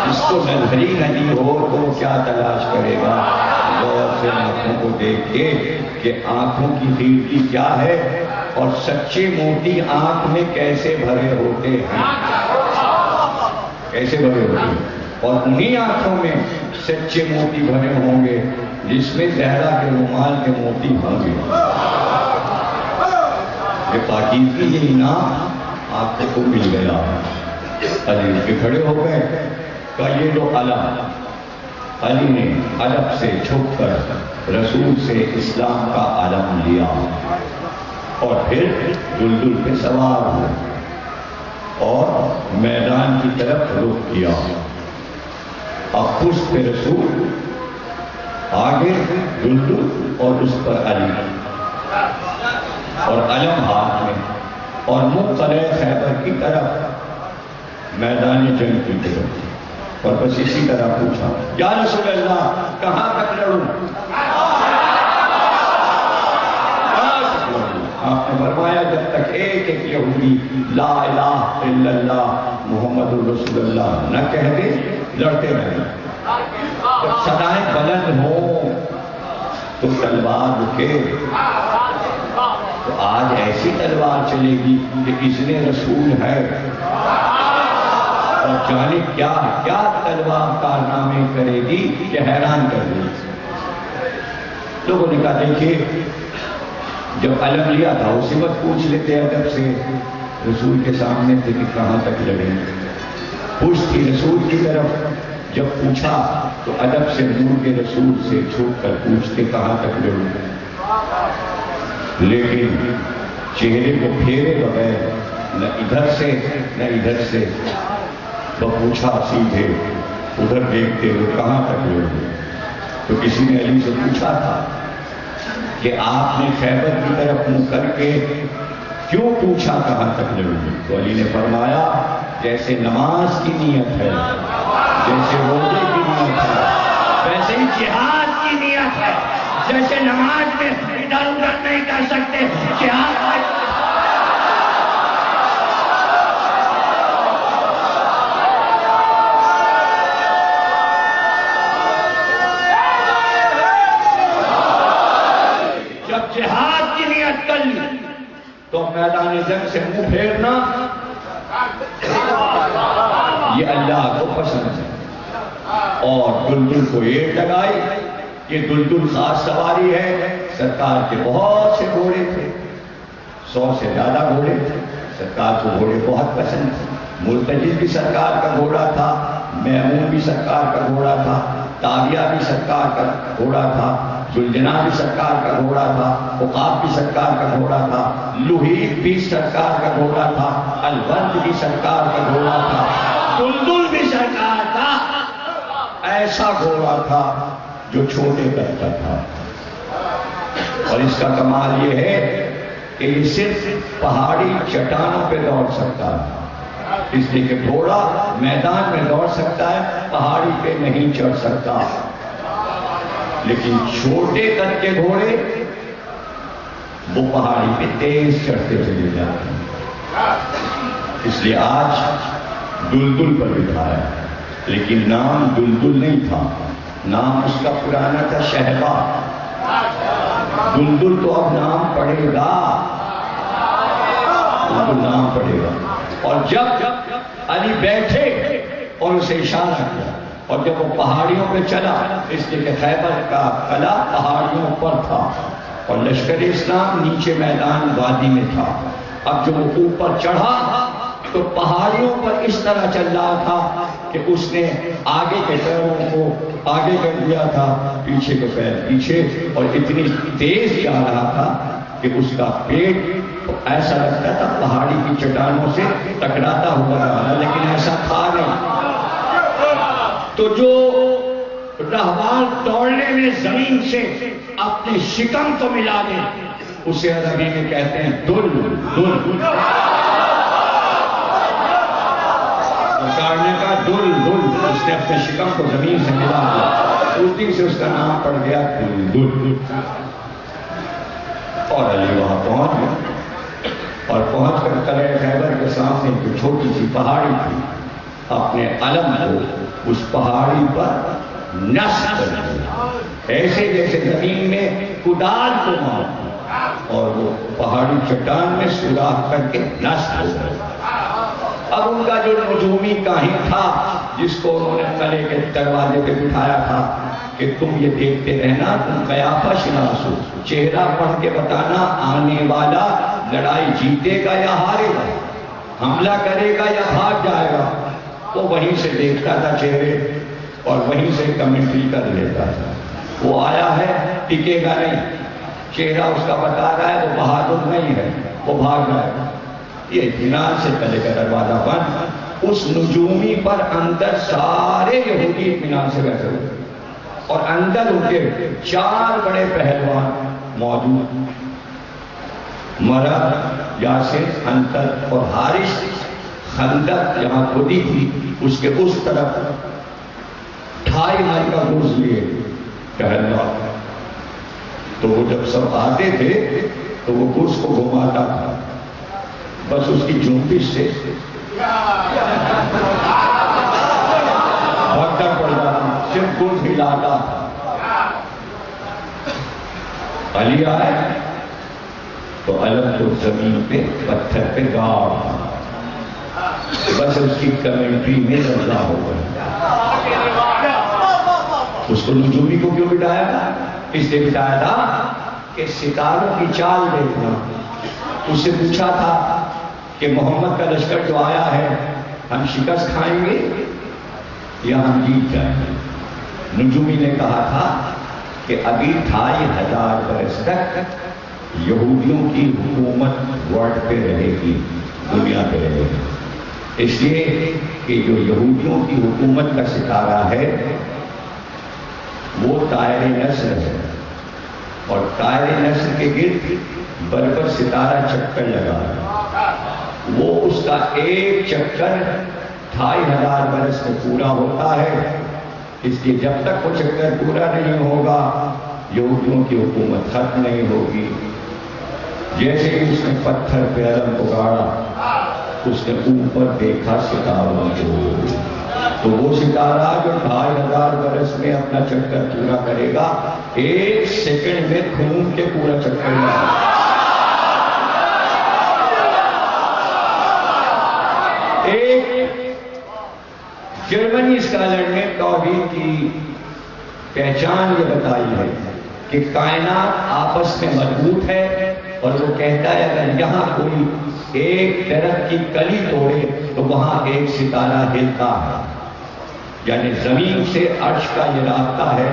جس کو نظری نہیں ہو تو وہ کیا تلاش کرے گا؟ غور سے آنکھوں کو دیکھ کے کہ آنکھوں کی خیرگی کیا ہے اور سچے موتی آنکھ میں کیسے بھرے ہوتے ہیں، کیسے بھرے ہوتے ہیں. اور انہی آنکھوں میں سچے موتی بھرے ہوں گے جس میں زہرا کے رومال کے موتی ہوں گے. یہ پاکیزگی یہ انعام آنکھوں کو مل گیا. علی کے کھڑے ہو گئے کہ یہ لو علم. علی نے ادب سے چھپ کر رسول سے اسلام کا علم لیا اور پھر دلدل پہ سوار ہوئے اور میدان کی طرف رخ کیا. اب پشت پہ رسول، آگے دلدل اور اس پر علی اور علم ہاتھ میں اور مختلف خیبر کی طرف میدان جنگ کی طرف. اور بس اسی طرح پوچھا یا رسول اللہ کہاں تک لڑوں؟ آپ نے فرمایا جب تک ایک ایک یہودی لا الہ الا اللہ محمد رسول اللہ نہ کہہ دے لڑتے رہیں. جب صدائیں بلند ہوں تو تلوار رکے. تو آج ایسی تلوار چلے گی کہ اس نے رسول ہے اور جانے کیا کیا تلوار کارنامے کرے گی کہ حیران کر دے. لوگوں نے کہا دیکھیے جب علم لیا تھا اسی وقت پوچھ لیتے ادب سے. رسول کے سامنے تھے کہ کہاں تک لڑیں. پوچھ تھی رسول کی طرف. جب پوچھا تو ادب سے نور کے رسول سے چھوٹ کر پوچھتے کہاں تک لڑوں. لیکن چہرے کو پھیرے بغیر نہ ادھر سے نہ ادھر سے تو پوچھا سیدھے ادھر دیکھتے ہوئے کہاں تک لڑوں. تو کسی نے علی سے پوچھا تھا کہ آپ نے خیبر کی طرف منہ کر کے کیوں پوچھا کہاں تک لڑوں. تو علی نے فرمایا جیسے نماز کی نیت ہے، جیسے روزے کی نیت ہے، ویسے ہی جہاد کی نیت ہے. جیسے نماز میں ادھر ادھر نہیں کر سکتے، جہاد جہاد کی نیت کر لی تو میدان جنگ سے منہ پھیرنا یہ اللہ کو پسند ہے. اور دلدل کو ایک لگائی. یہ دلدل خاص سواری ہے. سرکار کے بہت سے گھوڑے تھے، 100 سے زیادہ گھوڑے تھے. سرکار کو گھوڑے بہت پسند تھے. مرتجل بھی سرکار کا گھوڑا تھا، میمون بھی سرکار کا گھوڑا تھا، تاریہ بھی سرکار کا گھوڑا تھا، زلجنا بھی سرکار کا گھوڑا تھا، عقاب بھی سرکار کا گھوڑا تھا، لوہیب بھی سرکار کا گھوڑا تھا، البرد بھی سرکار کا گھوڑا تھا، دلدل بھی سرکار کا. ایسا گھوڑا تھا جو چھوٹے قد کا تھا. اور اس کا کمال یہ ہے کہ یہ صرف پہاڑی چٹانوں پہ دوڑ سکتا ہے. اس لیے کہ گھوڑا میدان میں دوڑ سکتا ہے، پہاڑی پہ نہیں چڑھ سکتا. لیکن چھوٹے قد کے گھوڑے وہ پہاڑی پہ تیز چڑھتے چلے جاتے ہیں. اس لیے آج دلدل پر بٹھایا، لیکن نام دلدل نہیں تھا. نام اس کا پرانا تھا شہبا. دلدل تو اب نام پڑے گا، دلدل نام پڑے گا. اور جب علی بیٹھے اور اسے اشارہ کیا اور جب وہ پہاڑیوں پہ چلا، اس لیے کہ خیبر کا قلعہ پہاڑیوں پر تھا، اور لشکر اسلام نیچے میدان وادی میں تھا. اب جو وہ اوپر چڑھا تو پہاڑیوں پر اس طرح چل رہا تھا کہ اس نے آگے کے پیروں کو آگے کر دیا تھا، پیچھے کے پیر پیچھے، اور اتنی تیز جا رہا تھا کہ اس کا پیٹ ایسا لگتا تھا پہاڑی کی چٹانوں سے ٹکراتا ہوا رہا، لیکن ایسا تھا نہیں. تو جو رہوار دوڑنے میں زمین سے اپنے شکم کو ملا دے اسے عربی میں کہتے ہیں دل. دل اتارنے کا دل. دل اس نے اپنے شکم کو زمین سے ملا دیا، اس دن سے اس کا نام پڑ گیا دل. اور علی وہاں پہنچ گیا، اور پہنچ کر قلعہ خیبر کے سامنے جو چھوٹی سی پہاڑی تھی اپنے علم کو اس پہاڑی پر نصب کر دیا، ایسے جیسے زمین میں کدال کو مارا، اور وہ پہاڑی چٹان میں سوراخ کر کے نصب ہو گیا. اب ان کا جو نجومی کاہن تھا جس کو انہوں نے قلعے کے دروازے پہ بٹھایا تھا کہ تم یہ دیکھتے رہنا، تم قیافہ شناس ہو، چہرہ پڑھ کے بتانا آنے والا لڑائی جیتے گا یا ہارے گا، حملہ کرے گا یا بھاگ جائے گا. وہ وہیں سے دیکھتا تھا چہرے اور وہیں سے کمنٹری کر لیتا تھا. وہ آیا ہے ٹکے گا نہیں، چہرہ اس کا بتا رہا ہے وہ بہادر نہیں ہے، وہ بھاگ رہا ہے. یہ اطمینان سے قلعے کا دروازہ بند، اس نجومی پر اندر سارے یہودی اطمینان سے بیٹھے ہوئے، اور اندر ان کے 4 بڑے پہلوان موجود، مرد، یاسر، انتر اور حارث. خندق جہاں کھودی تھی اس کے اس طرف 2.5 مائل کا گرز لیے ٹہلنا. تو وہ جب سب آتے تھے تو وہ گرز کو گھماتا تھا، بس اس کی جنبش سے بھگدڑ پڑ جاتی، صرف گرز ہلاتا تھا. علی آئے تو علم کو زمین پہ پتھر پہ گاڑ، بس اس کی کمنٹری میں رضا ہو گئی. اس کو نجومی کو کیوں بٹھایا تھا؟ اس لیے بٹھایا تھا کہ ستاروں کی چال دیکھنا. اس سے پوچھا تھا کہ محمد کا لشکر جو آیا ہے ہم شکست کھائیں گے یا ہم جیت جائیں گے؟ نجومی نے کہا تھا کہ ابھی 2500 برس تک یہودیوں کی حکومت ورلڈ پہ رہے گی، دنیا پہ رہے گی، اس لیے کہ جو یہودیوں کی حکومت کا ستارہ ہے وہ طائر نصر ہے، اور طائر نصر کے گرد بربر ستارہ چکر لگا ہے. وہ اس کا ایک چکر 2500 برس میں پورا ہوتا ہے، اس لیے جب تک وہ چکر پورا نہیں ہوگا یہودیوں کی حکومت ختم نہیں ہوگی. جیسے ہی اس نے پتھر پہ علم کو گاڑا اس نے اوپر دیکھا ستاروں کو، تو وہ ستارہ جو 2500 برس میں اپنا چکر پورا کرے گا 1 سیکنڈ میں گھوم کے پورا چکر لگا. ایک جرمنی اسکالر نے توحید کی پہچان یہ بتائی ہے کہ کائنات آپس میں مربوط ہے، اور وہ کہتا ہے اگر یہاں کوئی ایک درخت کی کلی توڑے تو وہاں ایک ستارہ ہلتا ہے. یعنی زمین سے عرش کا یہ رابطہ ہے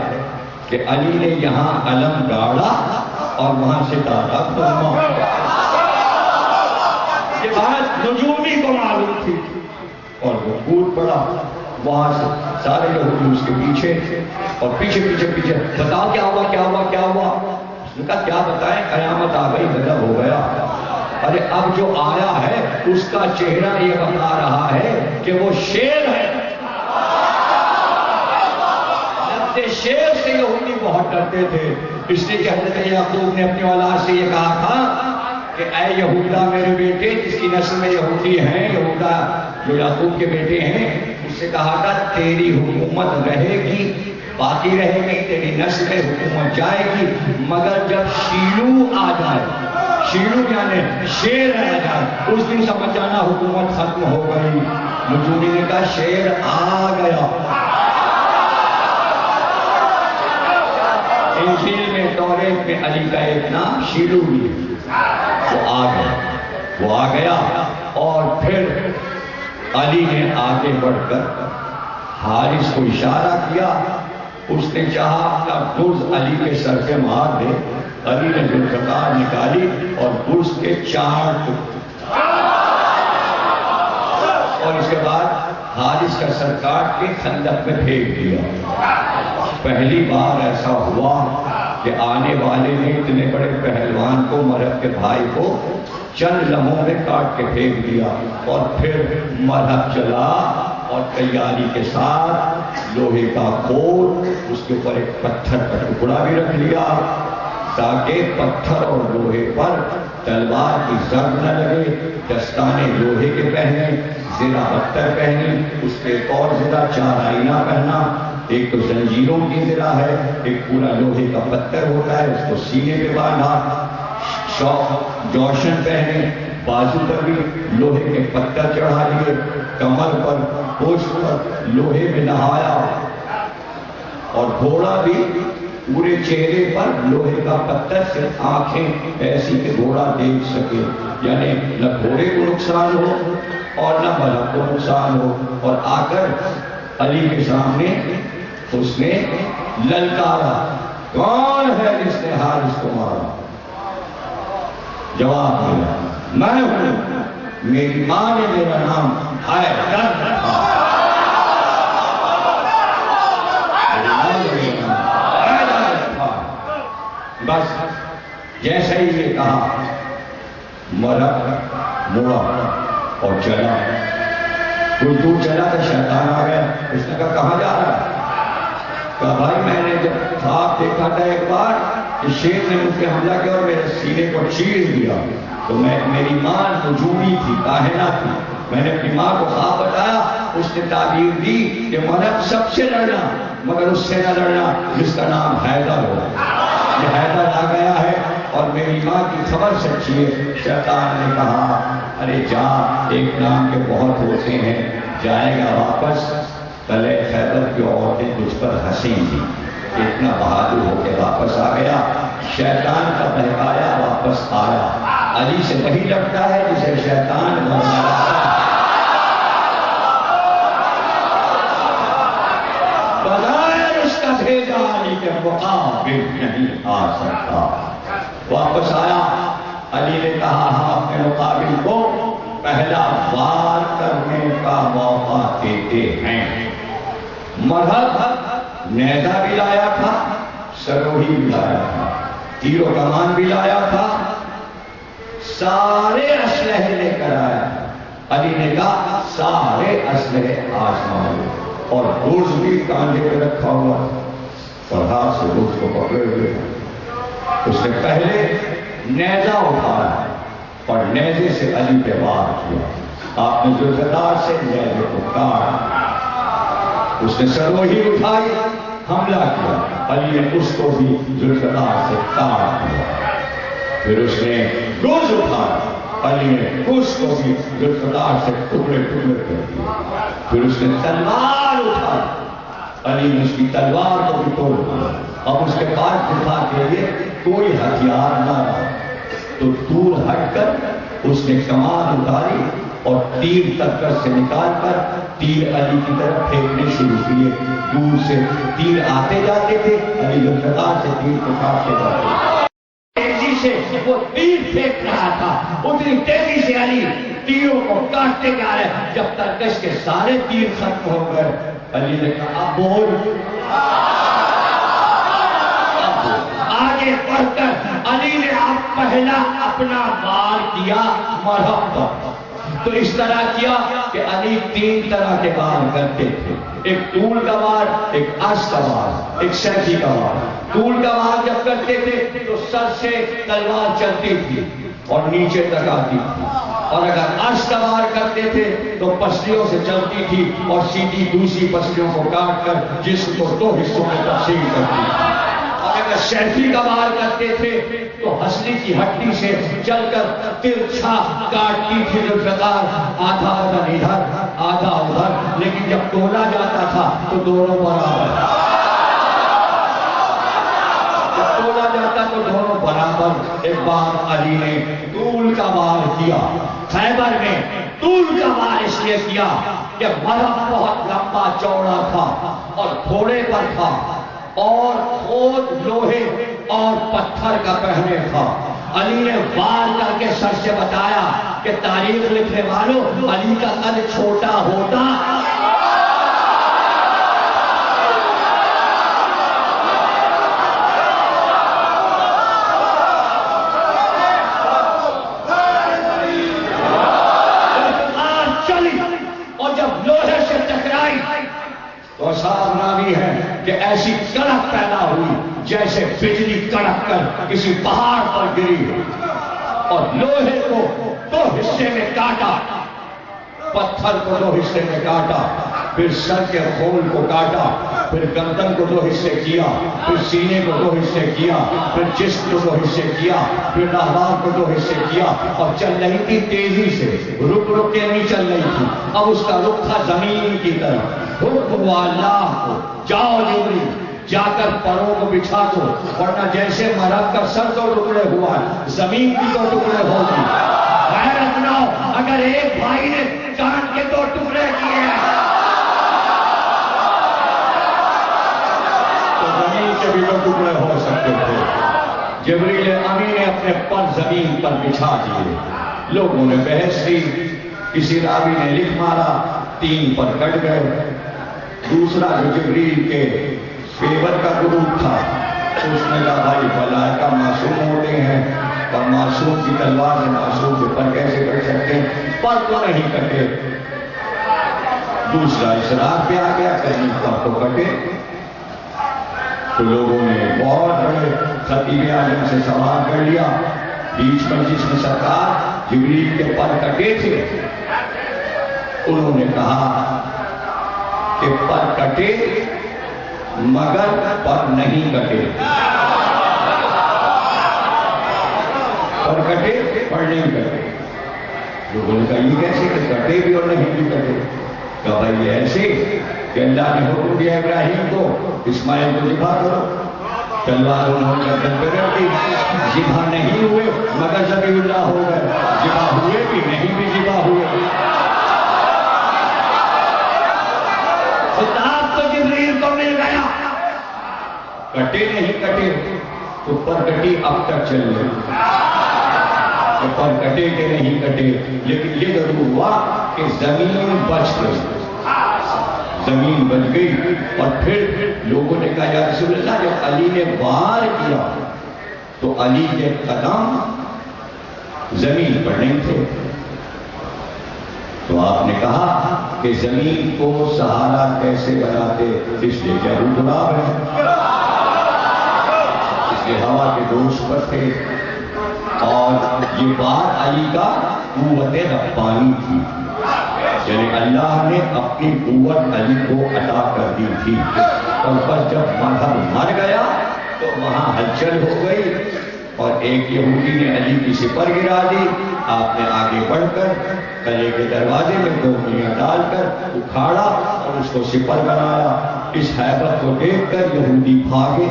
کہ علی نے یہاں علم گاڑا اور وہاں ستارہ گھوما. یہ بات نجومی کو معلوم تھی اور وہ کود پڑا وہاں سے. سارے یہودی اس کے پیچھے اور پیچھے پیچھے پیچھے، بتاؤ کیا ہوا کیا ہوا کیا ہوا؟ اس نے کہا کیا بتائیں، قیامت آ گئی، غضب ہو گیا. ارے اب جو آیا ہے اس کا چہرہ یہ بتا رہا ہے کہ وہ شیر ہے. شیر سے یہودی بہت ڈرتے تھے، اس لیے کہ حضرت یعقوب نے اپنی اولاد سے یہ کہا تھا کہ اے یہودا میرے بیٹے، جس کی نسل میں یہودی ہیں، یہودا جو یعقوب کے بیٹے ہیں، اس سے کہا تھا تیری حکومت رہے گی، باقی رہے گی، تیری نسل میں حکومت جائے گی، مگر جب شیلو آ جائے، شیلو یعنی شیر آ جائے، اس دن سمجھ جانا حکومت ختم ہو گئی. نجومی نے کہا شیر آ گیا. انجیل میں توریت میں علی کا ایک نام شیلو بھی ہے، وہ آ گیا اور پھر علی نے آگے بڑھ کر حارث کو اشارہ کیا، اس نے چاہا اپنا گرز علی کے سر پہ مار دے، علی نے ذوالفقار نکالی اور گرز کے 4 ٹکڑے، اور اس کے بعد حارث کا سر کاٹ کے خندق میں پھینک دیا۔ پہلی بار ایسا ہوا کہ آنے والے نے اتنے بڑے پہلوان کو، مرہب کے بھائی کو، چند لمحوں میں کاٹ کے پھینک دیا، اور پھر مرہب چلا اور تیاری کے ساتھ لوہے کا کھول، اس کے اوپر ایک پتھر کا ٹکڑا بھی رکھ لیا تاکہ پتھر اور لوہے پر تلوار کی ضرب نہ لگے، دستانے لوہے کے پہنے، زرہ پتھر پہنی، اس پہ ایک اور زرہ 4 آئینہ پہنا، ایک تو زنجیروں کی زرہ ہے، ایک پورا لوہے کا پتھر ہوتا ہے، اس کو سینے پہ باندھا، جوشن پہنے، بازو پر بھی لوہے کے پتھر چڑھا لیے، کمر پر، پشت پر لوہے میں نہایا، اور گھوڑا بھی پورے چہرے پر لوہے کا پتھر سے، آنکھیں ایسی کہ گھوڑا دیکھ سکے، یعنی نہ گھوڑے کو نقصان ہو اور نہ مرہب کو نقصان ہو، اور آ کر علی کے سامنے اس نے للکارا، کون ہے جس نے حارث کو مارا؟ جواب دیا، میں ہوں، میری ماں نے میرا نام حیدر رکھا۔ بس جیسے ہی یہ کہا، مرہب مڑا اور چلا، کچھ دور چلا تو شیطان آ گیا، اس نے کہا کہاں جا رہا ہے؟ کہا بھائی میں نے جب خواب دیکھا تھا ایک بار کہ شیر نے مجھ پہ حملہ کیا اور میرے سینے کو چیر دیا، تو میری ماں نجومی تھی، کاہنہ تھی، میں نے اپنی ماں کو خواب بتایا، اس نے تعبیر دی کہ مرہب سب سے لڑنا مگر اس سے نہ لڑنا جس کا نام حیدر ہو۔ یہ حیدر آ گیا ہے اور میری ماں کی خبر سچی ہے۔ شیطان نے کہا ارے جا، ایک نام کے بہت ہوتے ہیں، جائے گا واپس، کلے خیبر کی عورتیں تجھ پر ہنسیں گی، اتنا بہادر ہو کے واپس آ گیا، شیطان کا بہکایا واپس آیا۔ علی سے وہی لڑتا ہے جسے شیطان بغیر اس کا بھیجا علی کے مقابل نہیں آ سکتا۔ واپس آیا، علی نے کہا ہم اپنے مقابل کو پہلا وار کرنے کا موقع دیتے ہیں۔ مرہب نیزہ بھی لایا تھا، سروہی بھی لایا تھا، تیر و کمان بھی لایا تھا، سارے اسلحے لے کر آیا۔ علی نے کہا سارے اسلحے آزمائے، اور گرز بھی کاندھے پہ رکھا ہوا اور ہاتھ سے گرز کو پکڑے ہوئے۔ اس نے پہلے نیزہ اٹھایا اور نیزے سے علی پہ وار کیا۔ آپ نے ذوالفقار سے نیزے کو کاٹا، اس نے سروہی اٹھائی، حملہ کیا، علی نے اس کو بھی ذوالفقار سے کاٹ دیا۔ پھر اس نے گرز اٹھایا، علی نے اس کو بھی ذوالفقار سے ٹکڑے ٹکڑے کر دیا۔ پھر اس نے تلوار اٹھائی، علی نے اس کی تلوار کو بھی توڑ دیا۔ اب اس کے پاس دفاع کے لیے کوئی ہتھیار نہ رہا، تو دور ہٹ کر اس نے کمان اتاری اور تیر تکر سے نکال کر تیر علی کی طرف پھینکنے شروع کیے۔ دور سے تیر آتے جاتے تھے، علی ذوالفقار سے تیر کو کاٹتے جاتے تھے۔ تیزی سے وہ تیر پھینک رہا تھا، اتنی تیزی سے علی تیروں کو کاٹتے جا رہے، جب ترکش کے سارے تیر ختم ہو گئے۔ علی نے کہا اب بول۔ آگے بڑھ کر علی نے اب پہلا اپنا وار کیا مرہب پر۔ تو اس طرح کیا کہ علی 3 طرح کے وار کرتے تھے، ایک طول کا وار، ایک عرض کا وار، ایک سیفی کا وار۔ طول کا وار جب کرتے تھے تو سر سے تلوار چلتی تھی اور نیچے تک آتی تھی، اور اگر عرض کا وار کرتے تھے تو پسلیوں سے چلتی تھی اور سیدھی دوسری پسلیوں کو کاٹ کر جسم کو 2 حصوں میں تقسیم کرتی تھی۔ اور اگر سیفی کا وار کرتے تھے تو ہنسلی کی ہڈی سے چل کر ترچھا کاٹتی تھی ذوالفقار، آدھا ادھر ادھر آدھا ادھر، لیکن جب تولا جاتا تھا تو دونوں برابر، جب تولا جاتا دونوں برابر. ایک بار علی نے طول کا وار کیا. خیبر میں طول کا وار اس لیے کیا کہ مرد بہت لمبا چوڑا تھا اور گھوڑے پر تھا اور خود لوہے اور پتھر کا پہنے تھا. علی نے وار کر کے سر سے بتایا کہ تاریخ لکھنے والوں علی کا قد چھوٹا ہوتا تو صاحب راوی ہے کہ ایسی کڑک پیدا ہوئی جیسے بجلی کڑک کر کسی پہاڑ پر گری اور لوہے کو دو حصے میں کاٹا, پتھر کو دو حصے میں کاٹا, پھر سر کے خول کو کاٹا, پھر گردن کو دو حصے کیا, پھر سینے کو دو حصے کیا, پھر جسم کو دو حصے کیا, پھر ناحباب کو دو حصے کیا اور چل رہی تھی تیزی سے, رک رک کے نہیں چل رہی تھی. اب اس کا رخ تھا زمین کی طرف. حکم ہوا اللہ کو, جاؤ جبریل جا کر پروں کو بچھا دو, ورنہ جیسے مرد کا سر دو ٹکڑے ہوا ہے زمین کی دو ٹکڑے ہوگی. حیرت نہ ہو اگر ایک بھائی نے چاند کے دو ٹکڑے کیے تو زمین کے بھی دو ٹکڑے ہو سکتے تھے. جبریل امین نے اپنے پر زمین پر بچھا دیے. لوگوں نے بحث کی, کسی راوی نے لکھ مارا 3 پر کٹ گئے. دوسرا جو جبریل کے فیور کا گروپ تھا اس نے کہا بھائی ملائکہ معصوم ہوتے ہیں اور معصوم کی تلوار سے معصوم کے پر کیسے کٹ سکتے ہیں, پر تو نہیں کٹے. دوسرا اصرار پہ آ گیا کہیں پر تو کٹے. تو لوگوں نے بہت بڑے خطیب اعظم سے سوال کر لیا بیچ میں جس میں سرکار جبریل کے پر کٹے تھے. انہوں نے کہا کہ پر کٹے مگر پر نہیں کٹے. پر کٹے پر نہیں کٹے. لوگوں نے کہا یہ کیسے کہ کٹے بھی اور نہیں بھی کٹے. کہا بھائی ایسے کہ اللہ نے حکم دیا ابراہیم کو اسماعیل کو ذبح کرو, تلوار انہوں نے گردن پہ رکھ دی, ذبح نہیں ہوئے مگر ذبیح اللہ ہو گئے, ذبح ہوئے بھی نہیں بھی ذبح ہوئے. خطاب تو جبریل کو مل گیا, کٹے نہیں کٹے تو پر کٹی اب تک چل رہی, پر کٹے کے نہیں کٹے. لیکن یہ ضرور ہوا کہ زمین بچ گئی, زمین بچ گئی. اور پھر لوگوں نے کہا یا رسول اللہ جب علی نے وار کیا تو علی کے قدم زمین پر نہیں تھے. تو آپ نے کہا کہ زمین کو سہارا کیسے بناتے, اس لیے کیا گلاب ہے, اس لیے ہوا کے دوش پر تھے. اور یہ بات علی کا قوت ربانی تھی, یعنی اللہ نے اپنی قوت علی کو عطا کر دی تھی. اور بس جب مذہب مر گیا تو وہاں ہلچل ہو گئی اور ایک یہودی نے علی کی سپر گرا دی. آپ نے آگے بڑھ کر قلعے کے دروازے میں 2 انگلیاں ڈال کر اکھاڑا اور اس کو سپر بنایا. اس ہیبت کو دیکھ کر یہودی بھاگے,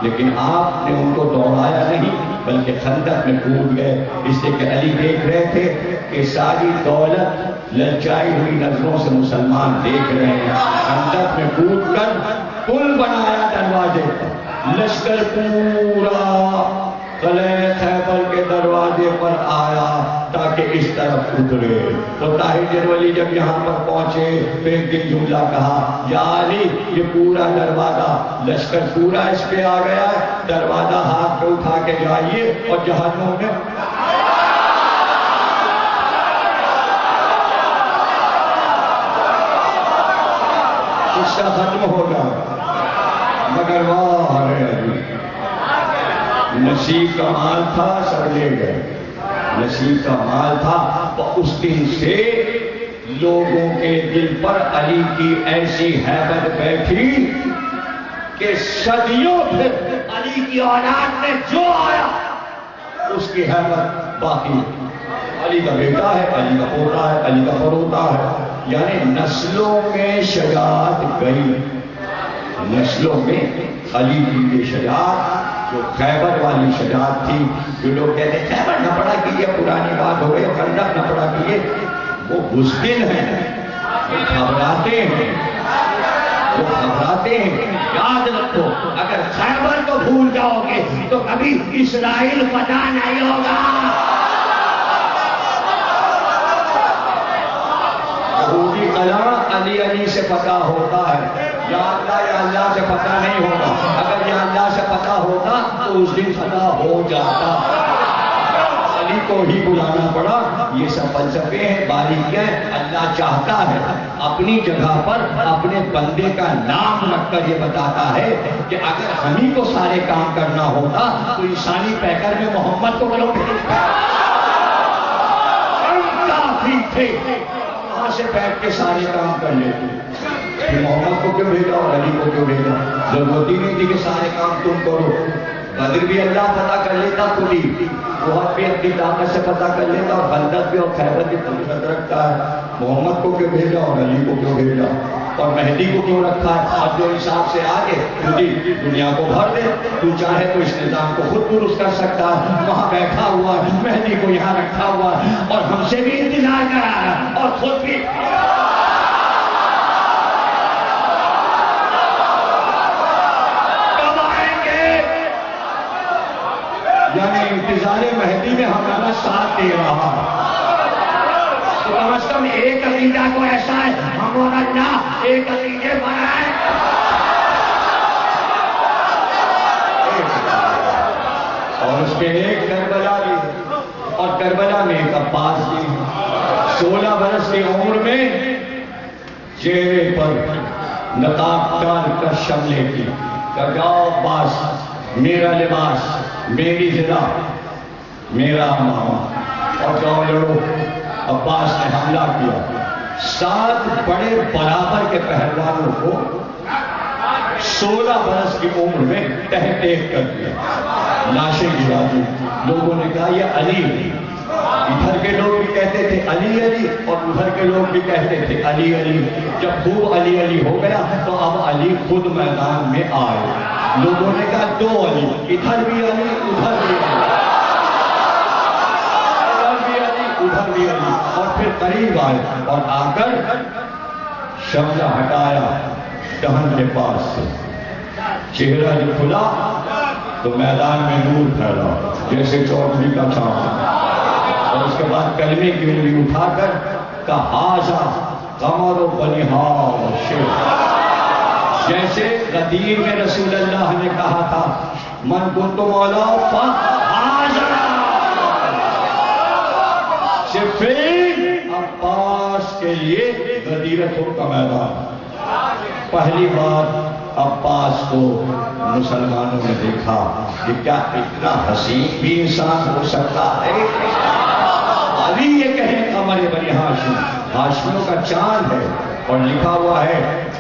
لیکن آپ نے ان کو دوڑایا نہیں بلکہ خندق میں کود گئے. اس لیے کہ علی دیکھ رہے تھے کہ ساری دولت للچائی ہوئی نظروں سے مسلمان دیکھ رہے ہیں. خندق میں کود کر پل بنایا دروازے پر, لشکر پورا قلعہ خیبر کے دروازے پر آیا تاکہ اس طرف اترے. تو طاہر جرولی جب یہاں پر پہنچے تو ایک دن جملہ کہا یا علی یہ پورا دروازہ لشکر پورا اس پہ آ گیا ہے, دروازہ ہاتھ پہ اٹھا کے جائیے اور جہنم میں قصہ ختم ہوگا. مگر واہ علی نصیب کا مال تھا سب لے گئے, نصیب کا مال تھا. اس دن سے لوگوں کے دل پر علی کی ایسی ہیبت بیٹھی کہ صدیوں پھر علی کی اولاد میں جو آیا اس کی حیبت باقی. علی کا بیٹا ہے, علی کا پوتا ہے, علی کا پروتا ہے, یعنی نسلوں میں شجاعت گئی, نسلوں میں علی کی یہ شجاعت جو خیبر والی شجاعت تھی، جو لوگ کہتے ہیں خیبر نہ پڑا کیجیے، پرانی بات ہو گئی، خندق نہ پڑا کیجیے، وہ بزدل ہیں، وہ گھبراتے ہیں، وہ گھبراتے ہیں۔ یاد رکھو اگر خیبر کو بھول جاؤ گے تو کبھی اسرائیل فتح نہیں ہوگا۔ یہودی قلعہ علی علی سے فتح ہوتا ہے، یا اللہ سے فتح نہیں ہوگا۔ اگر یا اللہ سے فتح ہوتا تو اس دن فتح ہو جاتا، علی کو ہی بلانا پڑا۔ یہ سب فلسفے ہیں، باریکیاں ہیں۔ اللہ چاہتا ہے اپنی جگہ پر اپنے بندے کا نام رکھ کر یہ بتاتا ہے کہ اگر ہمیں کو سارے کام کرنا ہوتا تو انسانی پیکر میں محمد کو کیوں بھیجا؟ ہم کافی تھے، وہاں سے بیٹھ کے سارے کام کر لیتے، کہ محمد کو کیوں بھیجا اور علی کو کیوں بھیجا؟ ضرورت ہی نہیں تھی کہ سارے کام تم کرو۔ بدر بھی اللہ فتح کر لیتا خود ہی، بہت بھی اپنی طاقت سے فتح کر لیتا، اور خندق بھی اور خیبر بھی قدرت رکھتا ہے۔ محمد کو کیوں بھیجا اور علی کو کیوں بھیجا اور مہدی کو کیوں رکھا ہے؟ اب جو حساب سے آگے خود ہی دنیا کو بھر دے، تو چاہے تو اس نظام کو خود درست کر سکتا ہے۔ وہاں بیٹھا ہوا ہے، مہدی کو یہاں رکھا ہوا ہے، اور ہم سے بھی انتظار کرا رہا ہے، اور خود بھی یعنی انتظار مہدی میں ہمارا ساتھ دے رہا ہے۔ تو کم از کم ایک عقیدہ کو ایسا ہے، ہم اور اللہ ایک عقیدے پر ہیں۔ اور اس پہ ایک کربلا بھی، اور کربلا میں ایک عباس بھی، 16 برس کی عمر میں چہرے پر نقاب ڈال کر شملے کی، کہ جاؤ عباس، میرا لباس، میری ذرا، میرا ماما، اور جاؤ لڑو۔ عباس نے حملہ کیا، 7 بڑے برابر کے پہلوانوں کو 16 برس کی عمر میں تہ ٹیک کر دیا، لاشیں گرا دی۔ لوگوں نے کہا یہ علی ہے، ادھر کے لوگ بھی کہتے تھے علی علی، اور ادھر کے لوگ بھی کہتے تھے علی علی۔ جب خوب علی علی ہو گیا تو اب علی خود میدان میں آئے۔ لوگوں نے کہا 2 علی، ادھر بھی علی، ادھر بھی علی، ادھر بھی علی، ادھر بھی علی، اور پھر قریب آئے اور آ کر شملہ ہٹایا دہن کے پاس سے، چہرہ جو کھلا تو میدان میں نور پھیلا جیسے چودھری کا چاند، اور اس کے بعد کلمے کی انگلی اٹھا کر کہا ہاذا قمر بنہا شیخ، جیسے غدیر میں رسول اللہ نے کہا تھا من کنت مولا فہذا، صفین عباس کے لیے غدیرتوں کا میدان۔ پہلی بار عباس کو مسلمانوں نے دیکھا کہ کیا اتنا حسین بھی انسان ہو سکتا ہے۔ علی یہ کہیں قمر بنی ہاشم، ہاشمیوں کا چاند ہے، اور لکھا ہوا ہے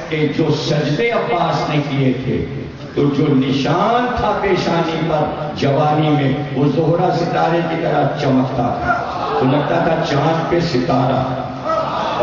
کہ جو سجدے عباس نے کیے تھے تو جو نشان تھا پیشانی پر جوانی میں وہ زہرہ ستارے کی طرح چمکتا تھا، تو لگتا تھا چاند پہ ستارہ۔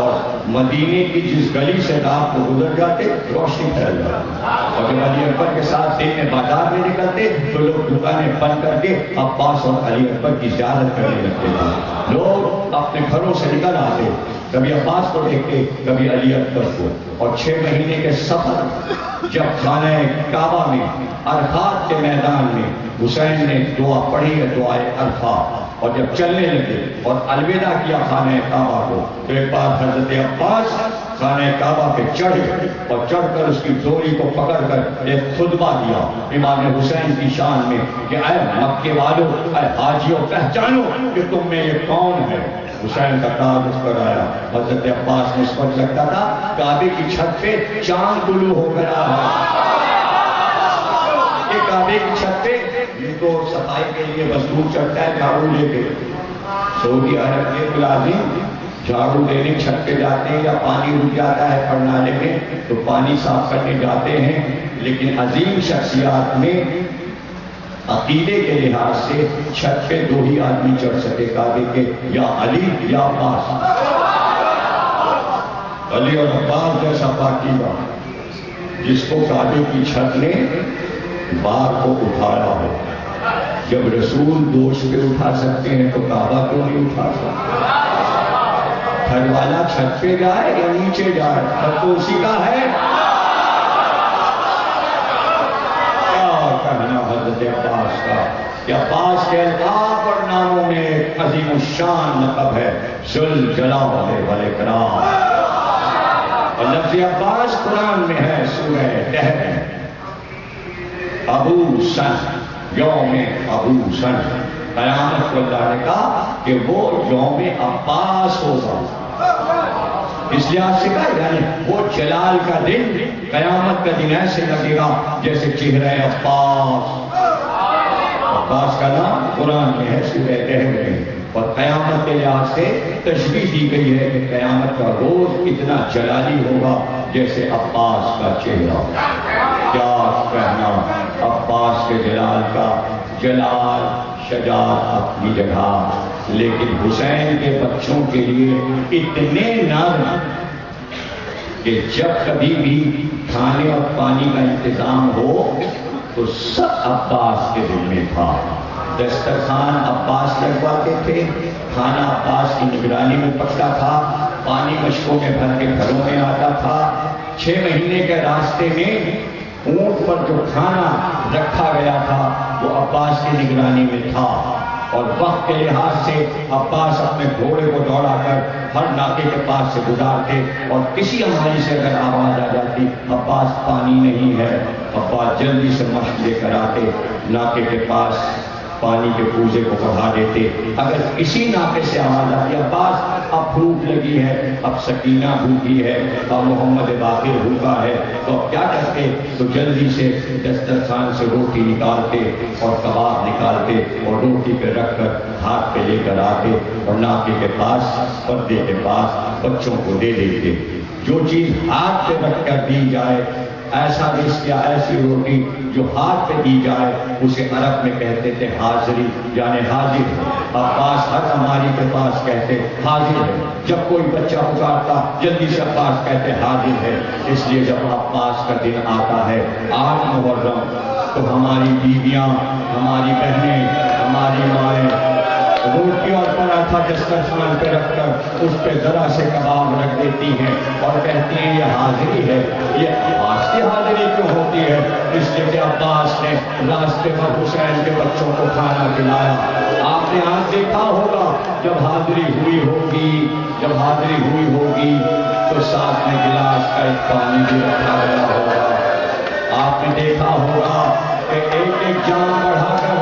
اور مدینے کی جس گلی سے رات کو گزر جاتے روشنی پھیل جاتی، اور جب علی اکبر کے ساتھ دن میں بازار میں نکلتے تو لوگ دکانیں بند کر کے عباس اور علی اکبر کی زیارت کرنے لگتے تھے۔ لوگ اپنے گھروں سے نکل آتے، کبھی عباس کو دیکھتے، کبھی علی اکبر کو، اور 6 مہینے کے سفر جب خانہ کعبہ میں عرفات کے میدان میں حسین نے دعا پڑھی ہے، دعائے عرفات، اور جب چلنے لگے اور الوداع کیا خانہ کعبہ کو، تو ایک بار حضرت عباس خانہ کعبہ پہ چڑھے اور چڑھ کر اس کی ڈوری کو پکڑ کر ایک خطبہ دیا امام حسین کی شان میں کہ اے مکے والوں، اے حاجیوں، پہچانو کہ تم میں یہ کون ہے۔ حسین کا تاج اس پر آیا، حضرت عباس نے اس وقت لگتا تھا کعبے کی چھت پہ چاند طلوع ہو گیا ہے۔ یہ کعبے کی چھت پہ ان کو صفائی کے لیے مزدور چڑھتا ہے جھاڑو لے کے، سعودی عرب کے ملازم جھاڑو دینے چھت پہ جاتے ہیں، یا پانی رک جاتا ہے پرنالے میں تو پانی صاف کرنے جاتے ہیں، لیکن عظیم شخصیات میں عقیدے کے لحاظ سے چھت پہ 2 ہی آدمی چڑھ سکے کعبے کے، یا علی یا عباس۔ علی اور عباس جیسا پاکیزہ جس کو کعبے کی چھت نے بار کو اٹھایا ہو. جب رسول دوست پہ اٹھا سکتے ہیں تو کعبہ کیوں نہیں اٹھا سکتے؟ گھر والا چھت پہ جائے یا نیچے جائے، سب تو اسی کا ہے. کیا کہنا حضرت عباس کا؟ کہ عباس کے القاب اور ناموں میں ایک عظیم الشان لقب ہے ذوالجلال والاکرام. اور لفظ عباس قرآن میں ہے سورہ دہر میں. ابو سن، یوم ابو سن، قیامت کو اللہ نے کہا کہ وہ یوم عباس ہوگا. اس لحاظ سے کہا یعنی وہ جلال کا دن، قیامت کا دن ایسے لگے گا جیسے چہرہ عباس. عباس کا نام قرآن میں ہے سورہ دہر میں. اور قیامت کے لحاظ سے تشبیہ دی گئی ہے کہ قیامت کا روز اتنا جلالی ہوگا جیسے عباس کا چہرہ. کیا کہنا عباس کے جلال کا. جلال شجاعت اپنی جگہ، لیکن حسین کے بچوں کے لیے اتنے نرم کہ جب کبھی بھی کھانے اور پانی کا انتظام ہو تو سب عباس کے دل میں تھا. دسترخوان عباس لگواتے تھے، کھانا عباس کی نگرانی میں پکتا تھا، پانی مشکوں میں بھر کے گھروں میں آتا تھا. 6 مہینے کے راستے میں اونٹ پر جو کھانا رکھا گیا تھا وہ عباس کی نگرانی میں تھا. اور وقت کے لحاظ سے عباس اپنے گھوڑے کو دوڑا کر ہر ناکے کے پاس سے گزارتے، اور کسی ہماری سے اگر آواز آ جاتی عباس پانی نہیں ہے، عباس جلدی سے مشق لے کر آتے، ناکے کے پاس پانی کے کوزے کو بڑھا دیتے. اگر کسی ناکے سے آواز آتی عباس اب بھوک لگی ہے، اب سکینہ بھوکی ہے، اب محمد باقر بھوکا ہے، تو اب کیا کرتے؟ تو جلدی سے دسترخوان سے روٹی نکالتے اور کباب نکالتے اور روٹی پہ رکھ کر ہاتھ پہ لے کر آتے اور ناکے کے پاس پردے کے پاس بچوں کو دے دیتے. جو چیز ہاتھ پہ رکھ کر دی جائے، ایسا رزق یا ایسی روٹی جو ہاتھ پہ دی جائے، اسے عرب میں کہتے تھے حاضری، یعنی حاضر. عباس ہر ہماری کے پاس کہتے حاضر ہے. جب کوئی بچہ پکارتا جلدی سے عباس کہتے حاضر ہے. اس لیے جب عباس کا دن آتا ہے 8 محرم، تو ہماری بیویاں، ہماری بہنیں، ہماری مائیں روٹی اور پراٹھا دسترخوان پہ رکھ کر اس پہ ذرا سے کباب رکھ دیتی ہیں اور کہتی ہیں یہ حاضری ہے. یہ عباس کی حاضری کیوں ہوتی ہے؟ اس لیے کہ عباس نے راستے پر حسین کے بچوں کو کھانا کھلایا. آپ نے آج دیکھا ہوگا جب حاضری ہوئی ہوگی، جب حاضری ہوئی ہوگی تو ساتھ میں گلاس کا ایک پانی بھی رکھا گیا ہوگا. آپ نے دیکھا ہوگا کہ ایک ایک جام بڑھا کر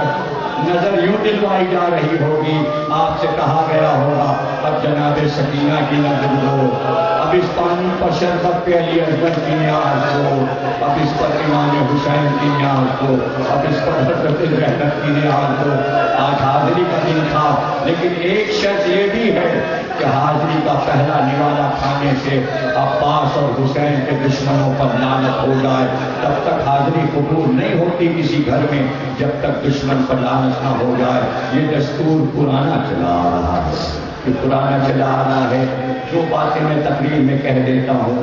نظر یوں دلوائی جا رہی ہوگی. آپ سے کہا گیا ہوگا اب جناب سکینہ کی نظر دو، اب اس پانی پر شربت پہ علی اکبر کی نیاز دو، اب اس پر امام حسین کی نیاز دو، اب اس پر حضرت رحمت کی نیاز دو. آج حاضری کا دن تھا، لیکن ایک شرط یہ بھی ہے کہ حاضری کا پہلا نوالا کھانے سے عباس اور حسین کے دشمنوں پر لعنت ہو جائے. تب تک حاضری قبول نہیں ہوتی کسی گھر میں جب تک دشمن پر لعنت نہ ہو جائے. یہ دستور پرانا چلا آ رہا ہے، یہ پرانا چلا آ رہا ہے. جو باتیں میں تقریر میں کہہ دیتا ہوں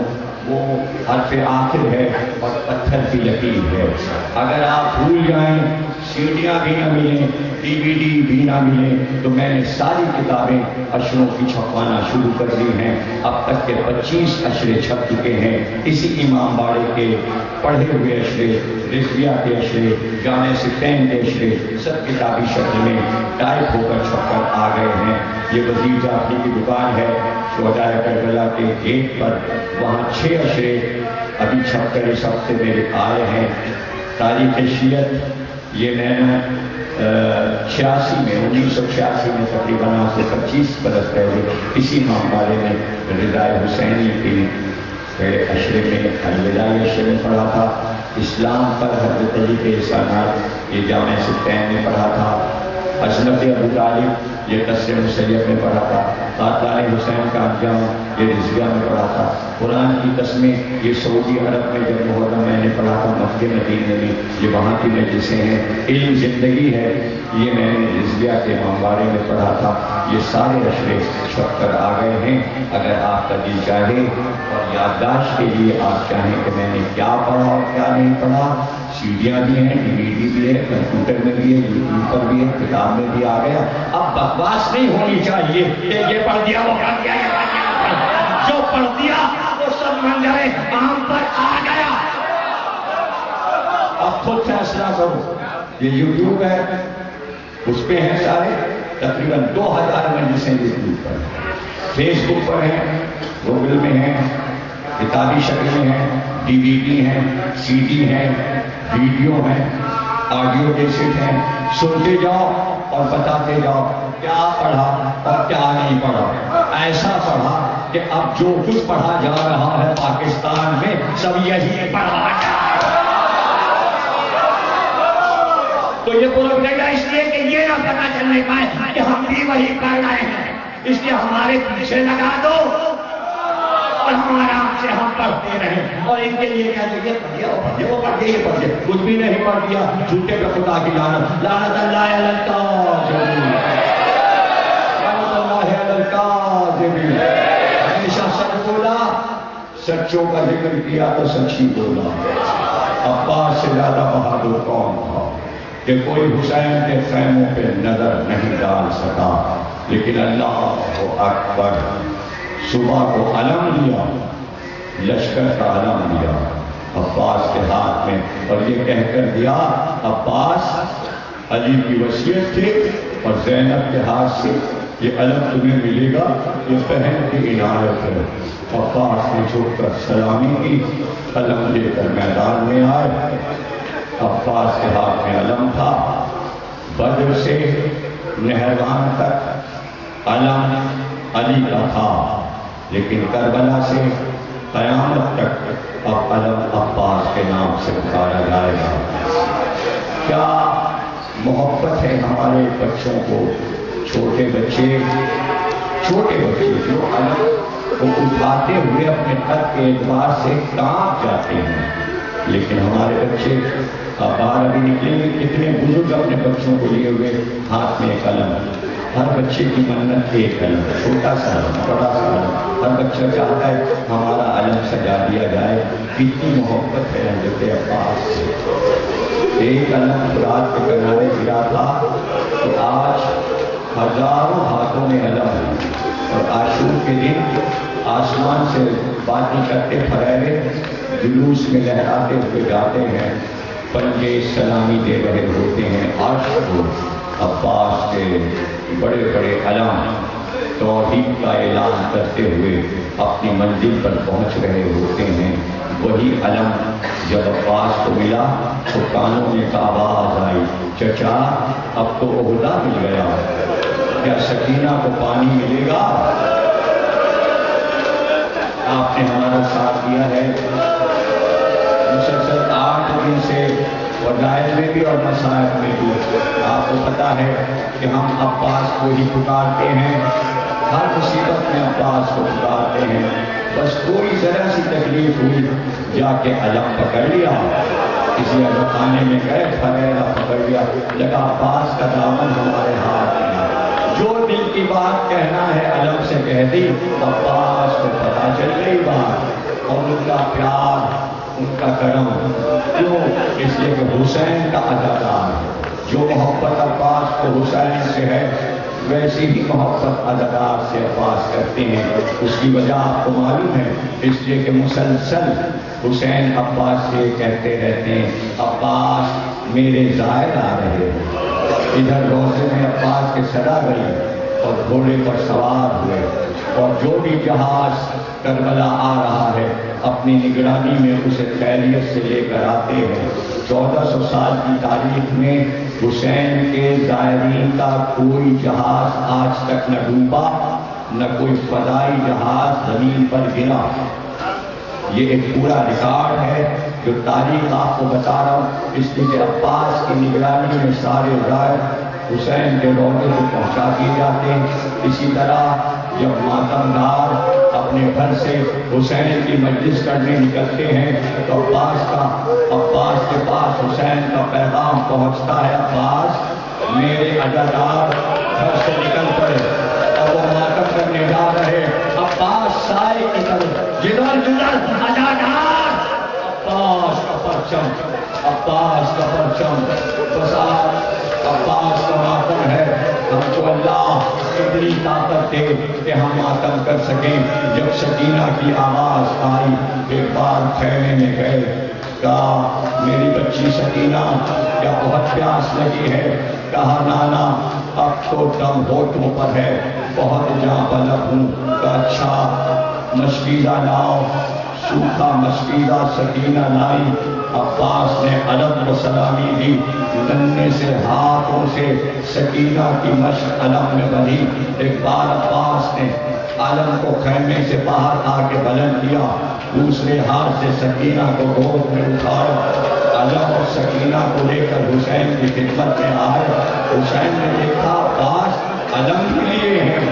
وہ حرف آخر ہے اور پتھر کی لکیر ہے. اگر آپ بھول جائیں، سیڈیاں بھی نہ ملیں، DVD بھی نہ ملیں، تو میں نے ساری کتابیں اشروں کی چھپوانا شروع کر دی ہیں. اب تک کے 25 اشرے چھپ چکے ہیں. اسی امام باڑے کے پڑھے ہوئے اشرے، رضویہ کے اشرے، جامع صفین کے اشرے سب کتابی شکل میں ٹائپ ہو کر چھپ کر آ گئے ہیں. یہ وزیر جعفری کی دکان ہے شہدائے کربلا کے گیٹ پر، وہاں 6 اشرے ابھی چھپ کر اس ہفتے میرے آئے ہیں. تاریخ شیعت یہ میں نے 1986 میں تقریباً آج سے 25 برس پہلے اسی معاملے میں رضائے حسینی کی اشرے میں الوداعی اشرے میں پڑھا تھا. اسلام پر حضرت علی کے احسانات یہ جامع صفین میں پڑھا تھا. عصمت ابو طالب یہ قصر مسیب میں پڑھا تھا. قاتلان حسین کا انجام یہ رضویہ میں پڑھا تھا. قرآن کی قسمیں یہ سعودی عرب میں جب محرم میں نے پڑھا تھا مکہ مدینے میں، یہ وہاں کی مجلسیں ہیں. علم زندگی ہے یہ میں نے رضویہ کے معاملے میں پڑھا تھا. یہ سارے اشرے چھپ کر آ گئے ہیں. اگر آپ کا دل چاہے اور یادداشت کے لیے آپ چاہیں کہ میں نے کیا پڑھا اور کیا نہیں پڑھا، سیڈیاں بھی ہیں، ڈی وی ڈی بھی ہے، کمپیوٹر میں بھی ہے، یوٹیوب پر بھی ہے، کتاب میں بھی آ گیا. اب بکواس نہیں ہونی چاہیے کہ یہ پڑھ دیا وہ پڑھ دیا یہ پڑھ دیا. جو پڑھ دیا وہ سب منظر عام پر آ گیا. اب خود فیصلہ کرو. یہ یوٹیوب ہے، اس پہ ہیں سارے تقریباً 2000 مجلسیں یوٹیوب پر، فیس بک پر ہیں، گوگل میں ہیں، کتابی شکل میں ہیں، ڈی وی ڈی ہیں، سی ڈی ہیں، ویڈیو ہیں، آڈیو کیسٹ ہیں. سنتے جاؤ اور بتاتے جاؤ کیا پڑھا اور کیا نہیں پڑھا. ایسا پڑھا کہ اب جو کچھ پڑھا جا رہا ہے پاکستان میں سب یہی پڑھا جا رہا ہے. تو یہ پروپیگنڈا اس لیے کہ یہ نہ پتا چلنے پائے کہ ہم بھی وہی کر رہے ہیں، اس لیے ہمارے پیچھے لگا دو اور ہم آرام سے ہم پڑھتے رہیں. اور ان کے لیے کیا یہ پڑھ دیا وہ پڑھ دیا وہ پڑھ دیا یہ پڑھ دیا، کچھ بھی نہیں پڑھ دیا. جھوٹے پہ خدا کی لعنت، لعنت اللہ علی الکاذبین، لعنت اللہ علی الکاذبین. ہمیشہ سچ بولا، سچوں کا ذکر کیا تو سچی بولا. عباس سے زیادہ بہادر کون تھا کہ کوئی حسین کے خیموں پہ نظر نہیں ڈال سکا، لیکن اللہ اکبر. صبح کو علم دیا، لشکر کا علم دیا عباس کے ہاتھ میں، اور یہ کہہ کر دیا عباس علی کی وصیت تھی اور زینب کے ہاتھ سے یہ علم تمہیں ملے گا، یہ بہن کی عنایت ہے. عباس نے جھک کر سلامی کی، علم لے کر میدان میں آئے. عباس کے ہاتھ میں علم تھا. بدر سے نہروان تک علم علی کا تھا، لیکن کربلا سے قیامت تک اب علم عباس کے نام سے پکارا جائے گا. کیا محبت ہے ہمارے بچوں کو. چھوٹے بچے جو علم کو اٹھاتے ہوئے اپنے قد کے اعتبار سے کانپ جاتے ہیں، لیکن ہمارے بچے باہر ابھی نکلیں گے، کتنے بزرگ اپنے بچوں کو لیے ہوئے ہاتھ میں قلم. ہر بچے کی منت ایک قلم، چھوٹا سا بڑا سا قلم. ہر بچہ چاہتا ہے ہمارا علم سجا دیا جائے. کتنی محبت ہے حضرت عباس سے. ایک علم رات کے کنارے گرا تھا تو آج ہزاروں ہاتھوں میں علم ہے. اور عاشور کے دن آسمان سے باتیں کرتے پھریرے جلوس میں لہراتے ہوئے جاتے ہیں، پنجے سلامی دے رہے ہوتے ہیں عرش کو. عباس کے بڑے بڑے علم توحید کا اعلان کرتے ہوئے اپنی منزل پر پہنچ رہے ہوتے ہیں. وہی علم جب عباس کو ملا تو کانوں میں ایک آواز آئی، چچا اب تو عہدہ مل گیا، کیا سکینہ کو پانی ملے گا؟ آپ نے ہمارا ساتھ دیا ہے مسلسل 8 دن سے، وظائف میں بھی اور مصائب میں بھی. آپ کو پتا ہے کہ ہم عباس کو ہی پکارتے ہیں، ہر مصیبت میں عباس کو پکارتے ہیں. بس کوئی ذرا سی تکلیف ہوئی جا کے علم پکڑ لیا، کسی عزت خانے میں گئے پھریرا پکڑ لیا، لگا عباس کا دامن ہمارے ہاتھ میں. جو دل کی بات کہنا ہے علم سے کہہ دی. عباس کو پتا چل گئی بات، اور ان کا پیار ان کا کرم. کیوں؟ اس لیے کہ حسین کا عزادار ہے. جو محبت عباس کو حسین سے ہے ویسی ہی محبت عزادار سے عباس کرتے ہیں. اس کی وجہ آپ کو معلوم ہے، اس لیے کہ مسلسل حسین عباس سے کہتے رہتے ہیں عباس میرے زائر آ رہے ہیں. ادھر روزے میں عباس کے صدا گئی اور گھوڑے پر سوار ہوئے، اور جو بھی جہاز کربلا آ رہا ہے اپنی نگرانی میں اسے خیریت سے لے کر آتے ہیں. 1400 سال کی تاریخ میں حسین کے زائرین کا کوئی جہاز آج تک نہ ڈوبا، نہ کوئی فضائی جہاز زمین پر گرا. یہ ایک پورا ریکارڈ ہے جو تاریخ آپ کو بتا رہا ہوں. اس لیے کہ عباس کی نگرانی میں سارے زائر حسین کے روضے کو پہنچا دیے جاتے ہیں. اسی طرح جب ماتمدار اپنے گھر سے حسین کی مجلس کرنے نکلتے ہیں تو عباس کے پاس حسین کا پیغام پہنچتا ہے، عباس میرے عزادار گھر سے نکل پڑے اور وہ ماتم کرنے جا رہے. عباس سائے کی طرف جدھر عزادار عباس کا پرچم عباس کا پرچم بسا عباس کا ماتم ہے. ہم کو اللہ اتنی طاقت دے کہ ہم ماتم کر سکیں. جب سکینہ کی آواز آئی ایک بار خیمے میں گئے, کہا میری بچی سکینہ کیا بہت پیاس لگی ہے؟ کہا نانا اب تو دم ہونٹوں پر ہے, بہت جاں بلب ہوں. کہا اچھا مشکیزہ لاؤ. سوکھا مشکیزہ سکینہ لائی. عباس نے علم کو سلامی دی. ننھے سے ہاتھوں سے سکینہ کی مشق علم میں بنی. ایک بار عباس نے علم کو خیمے سے باہر آ کے بلند کیا, دوسرے ہاتھ سے سکینہ کو گود میں اٹھایا. علم اور سکینہ کو لے کر حسین کی خدمت میں آئے. حسین نے دیکھا عباس علم بھی لیے ہیں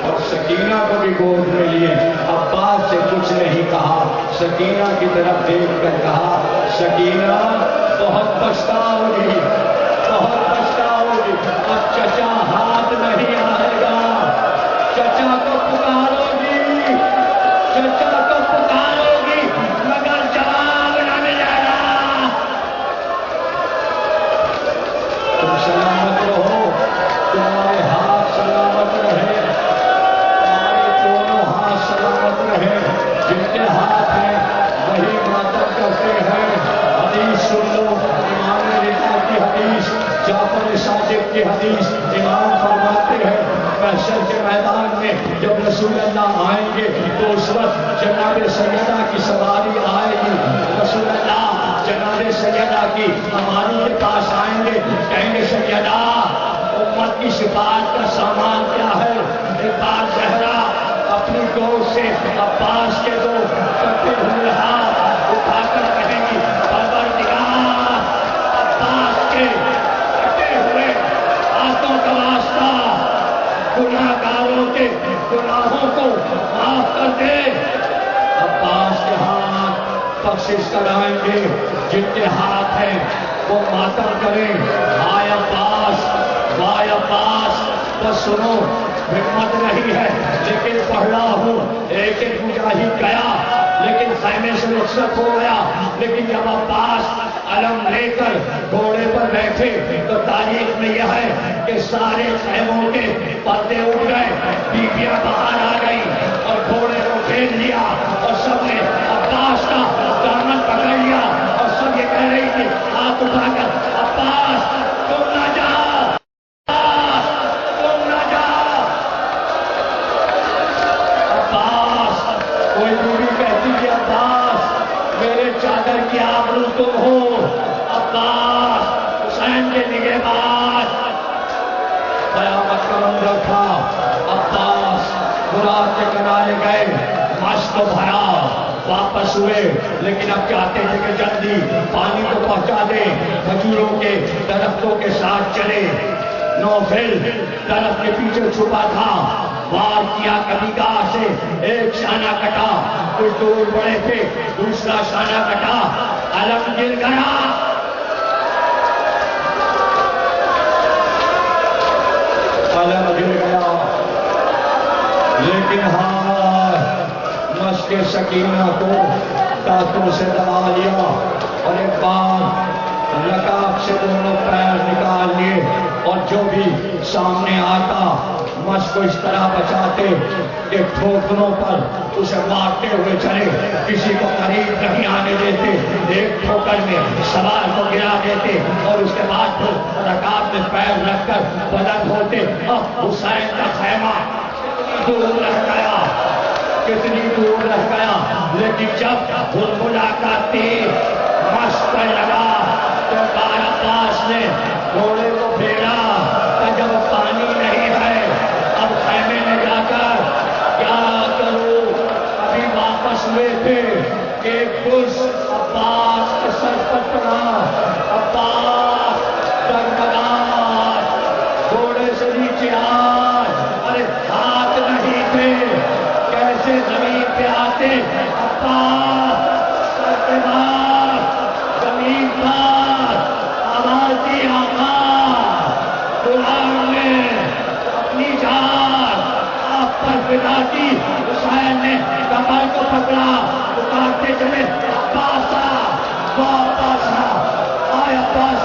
اور سکینہ کو بھی گود میں لیے. عباس سے کچھ نہیں کہا, سکینہ کی طرف دیکھ کر کہا سکینہ بہت پچھتاؤ گی, بہت پچھتاؤ گی. اب چچا ہاتھ نہیں آئے گا, چچا کو پکارو گی, چچا کو پکارو گی مگر جواب نہ ملے گا. تم سلامت رہو, تمہارے ہاتھ سلامت رہے, تمہارے دونوں ہاتھ سلامت رہے. جن کے ہاتھ ہیں وہی ماتم کرتے ہیں. حدیث سن لو, امام رضا کی حدیث, جعفر صادق کی حدیث. امام فرماتے ہیں محشر کے میدان میں جب رسول اللہ آئیں گے تو اس وقت جناب سیدہ کی سواری آئے گی. رسول اللہ جناب سیدہ کی ہماری کے پاس آئیں گے, کہیں گے سیدہ امت کی شفاعت کا سامان کیا ہے؟ ایک بار زہرا اپنی گود سے عباس کے دو کٹے ہوئے ہاتھ اٹھا کر کہیں گی پروردگار عباس کے کٹے ہوئے ہاتھوں کا واسطہ گناہ گاروں کے گناہوں کو معاف کر دے. عباس کے ہاتھ بخشش کرائیں گے, جن کے ہاتھ ہیں وہ ماتم کریں. ہائے عباس, وائے عباس. بس سنو, ہمت نہیں ہے لیکن پڑھ رہا ہوں. ایک ایک مجاہد گیا لیکن خیمے سے رخصت ہو گیا. لیکن جب عباس علم لے کر گھوڑے پر بیٹھے تو تاریخ میں یہ ہے کہ سارے خیموں کے پردے اٹھ گئے, بیویاں باہر آ گئی اور گھوڑے کو گھیر لیا اور سب نے عباس کا دامن پکڑ لیا اور سب یہ کہہ رہی تھی ہاتھ اٹھا کر عباس تم نہ جاؤ, تم نہ جاؤ. عباس, کوئی بیوی کہتی کہ عباس میرے چادر کی آبرو تم ہو, عباس حسین کے نگہبان. قیامت کا منظر تھا. عباس فرات کے کنارے گئے, مشق کو بھرا, واپس ہوئے لیکن اب چاہتے تھے کہ جلدی پانی کو پہنچا دیں. کھجوروں کے درختوں کے ساتھ چلے. نوفل درخت کے پیچھے چھپا تھا, وار کیا کبھی گاہ سے, ایک شانہ کٹا, کچھ دور بڑے تھے, دوسرا شانہ کٹا, علم گر گیا. علم گر گیا لیکن ہاں مشق سکینہ کو دانتوں سے دبا لیا اور ایک بار رکاب سے دونوں پیر نکال لیے اور جو بھی سامنے آتا مشق کو اس طرح بچاتے کہ ٹھوکروں پر اسے مارتے ہوئے چلے, کسی کو قریب نہیں آنے دیتے. ایک ٹھوکر میں سوار کو گرا دیتے اور اس کے بعد پھر رکاب میں پیر رکھ کر بلند ہوتے. اب حسین کا خیمہ دور رہ گیا, کتنی دور رہ گیا, لیکن جب بلبلا کا تیر مشق پر لگا تو بار عباس نے گھوڑے کو پھیرا. جب پانی نہیں ہے اب خیمے میں جا کر کیا کروں. ابھی واپس ہوئے تھے کہ کچھ عباس کے سر پر پڑا. عباس ڈگمگاہٹ, گھوڑے سے نیچے آئے, ارے ہاتھ نہیں تھے, کیسے زمین پہ آتے. عباس سر پہ مار, زمین پر آواز دی آقا. قرآن نے اپنی جان آپ پر فدا کی. حسین نے کمر کو پکڑا, پکارتے چلے عباس واپس آ, عباس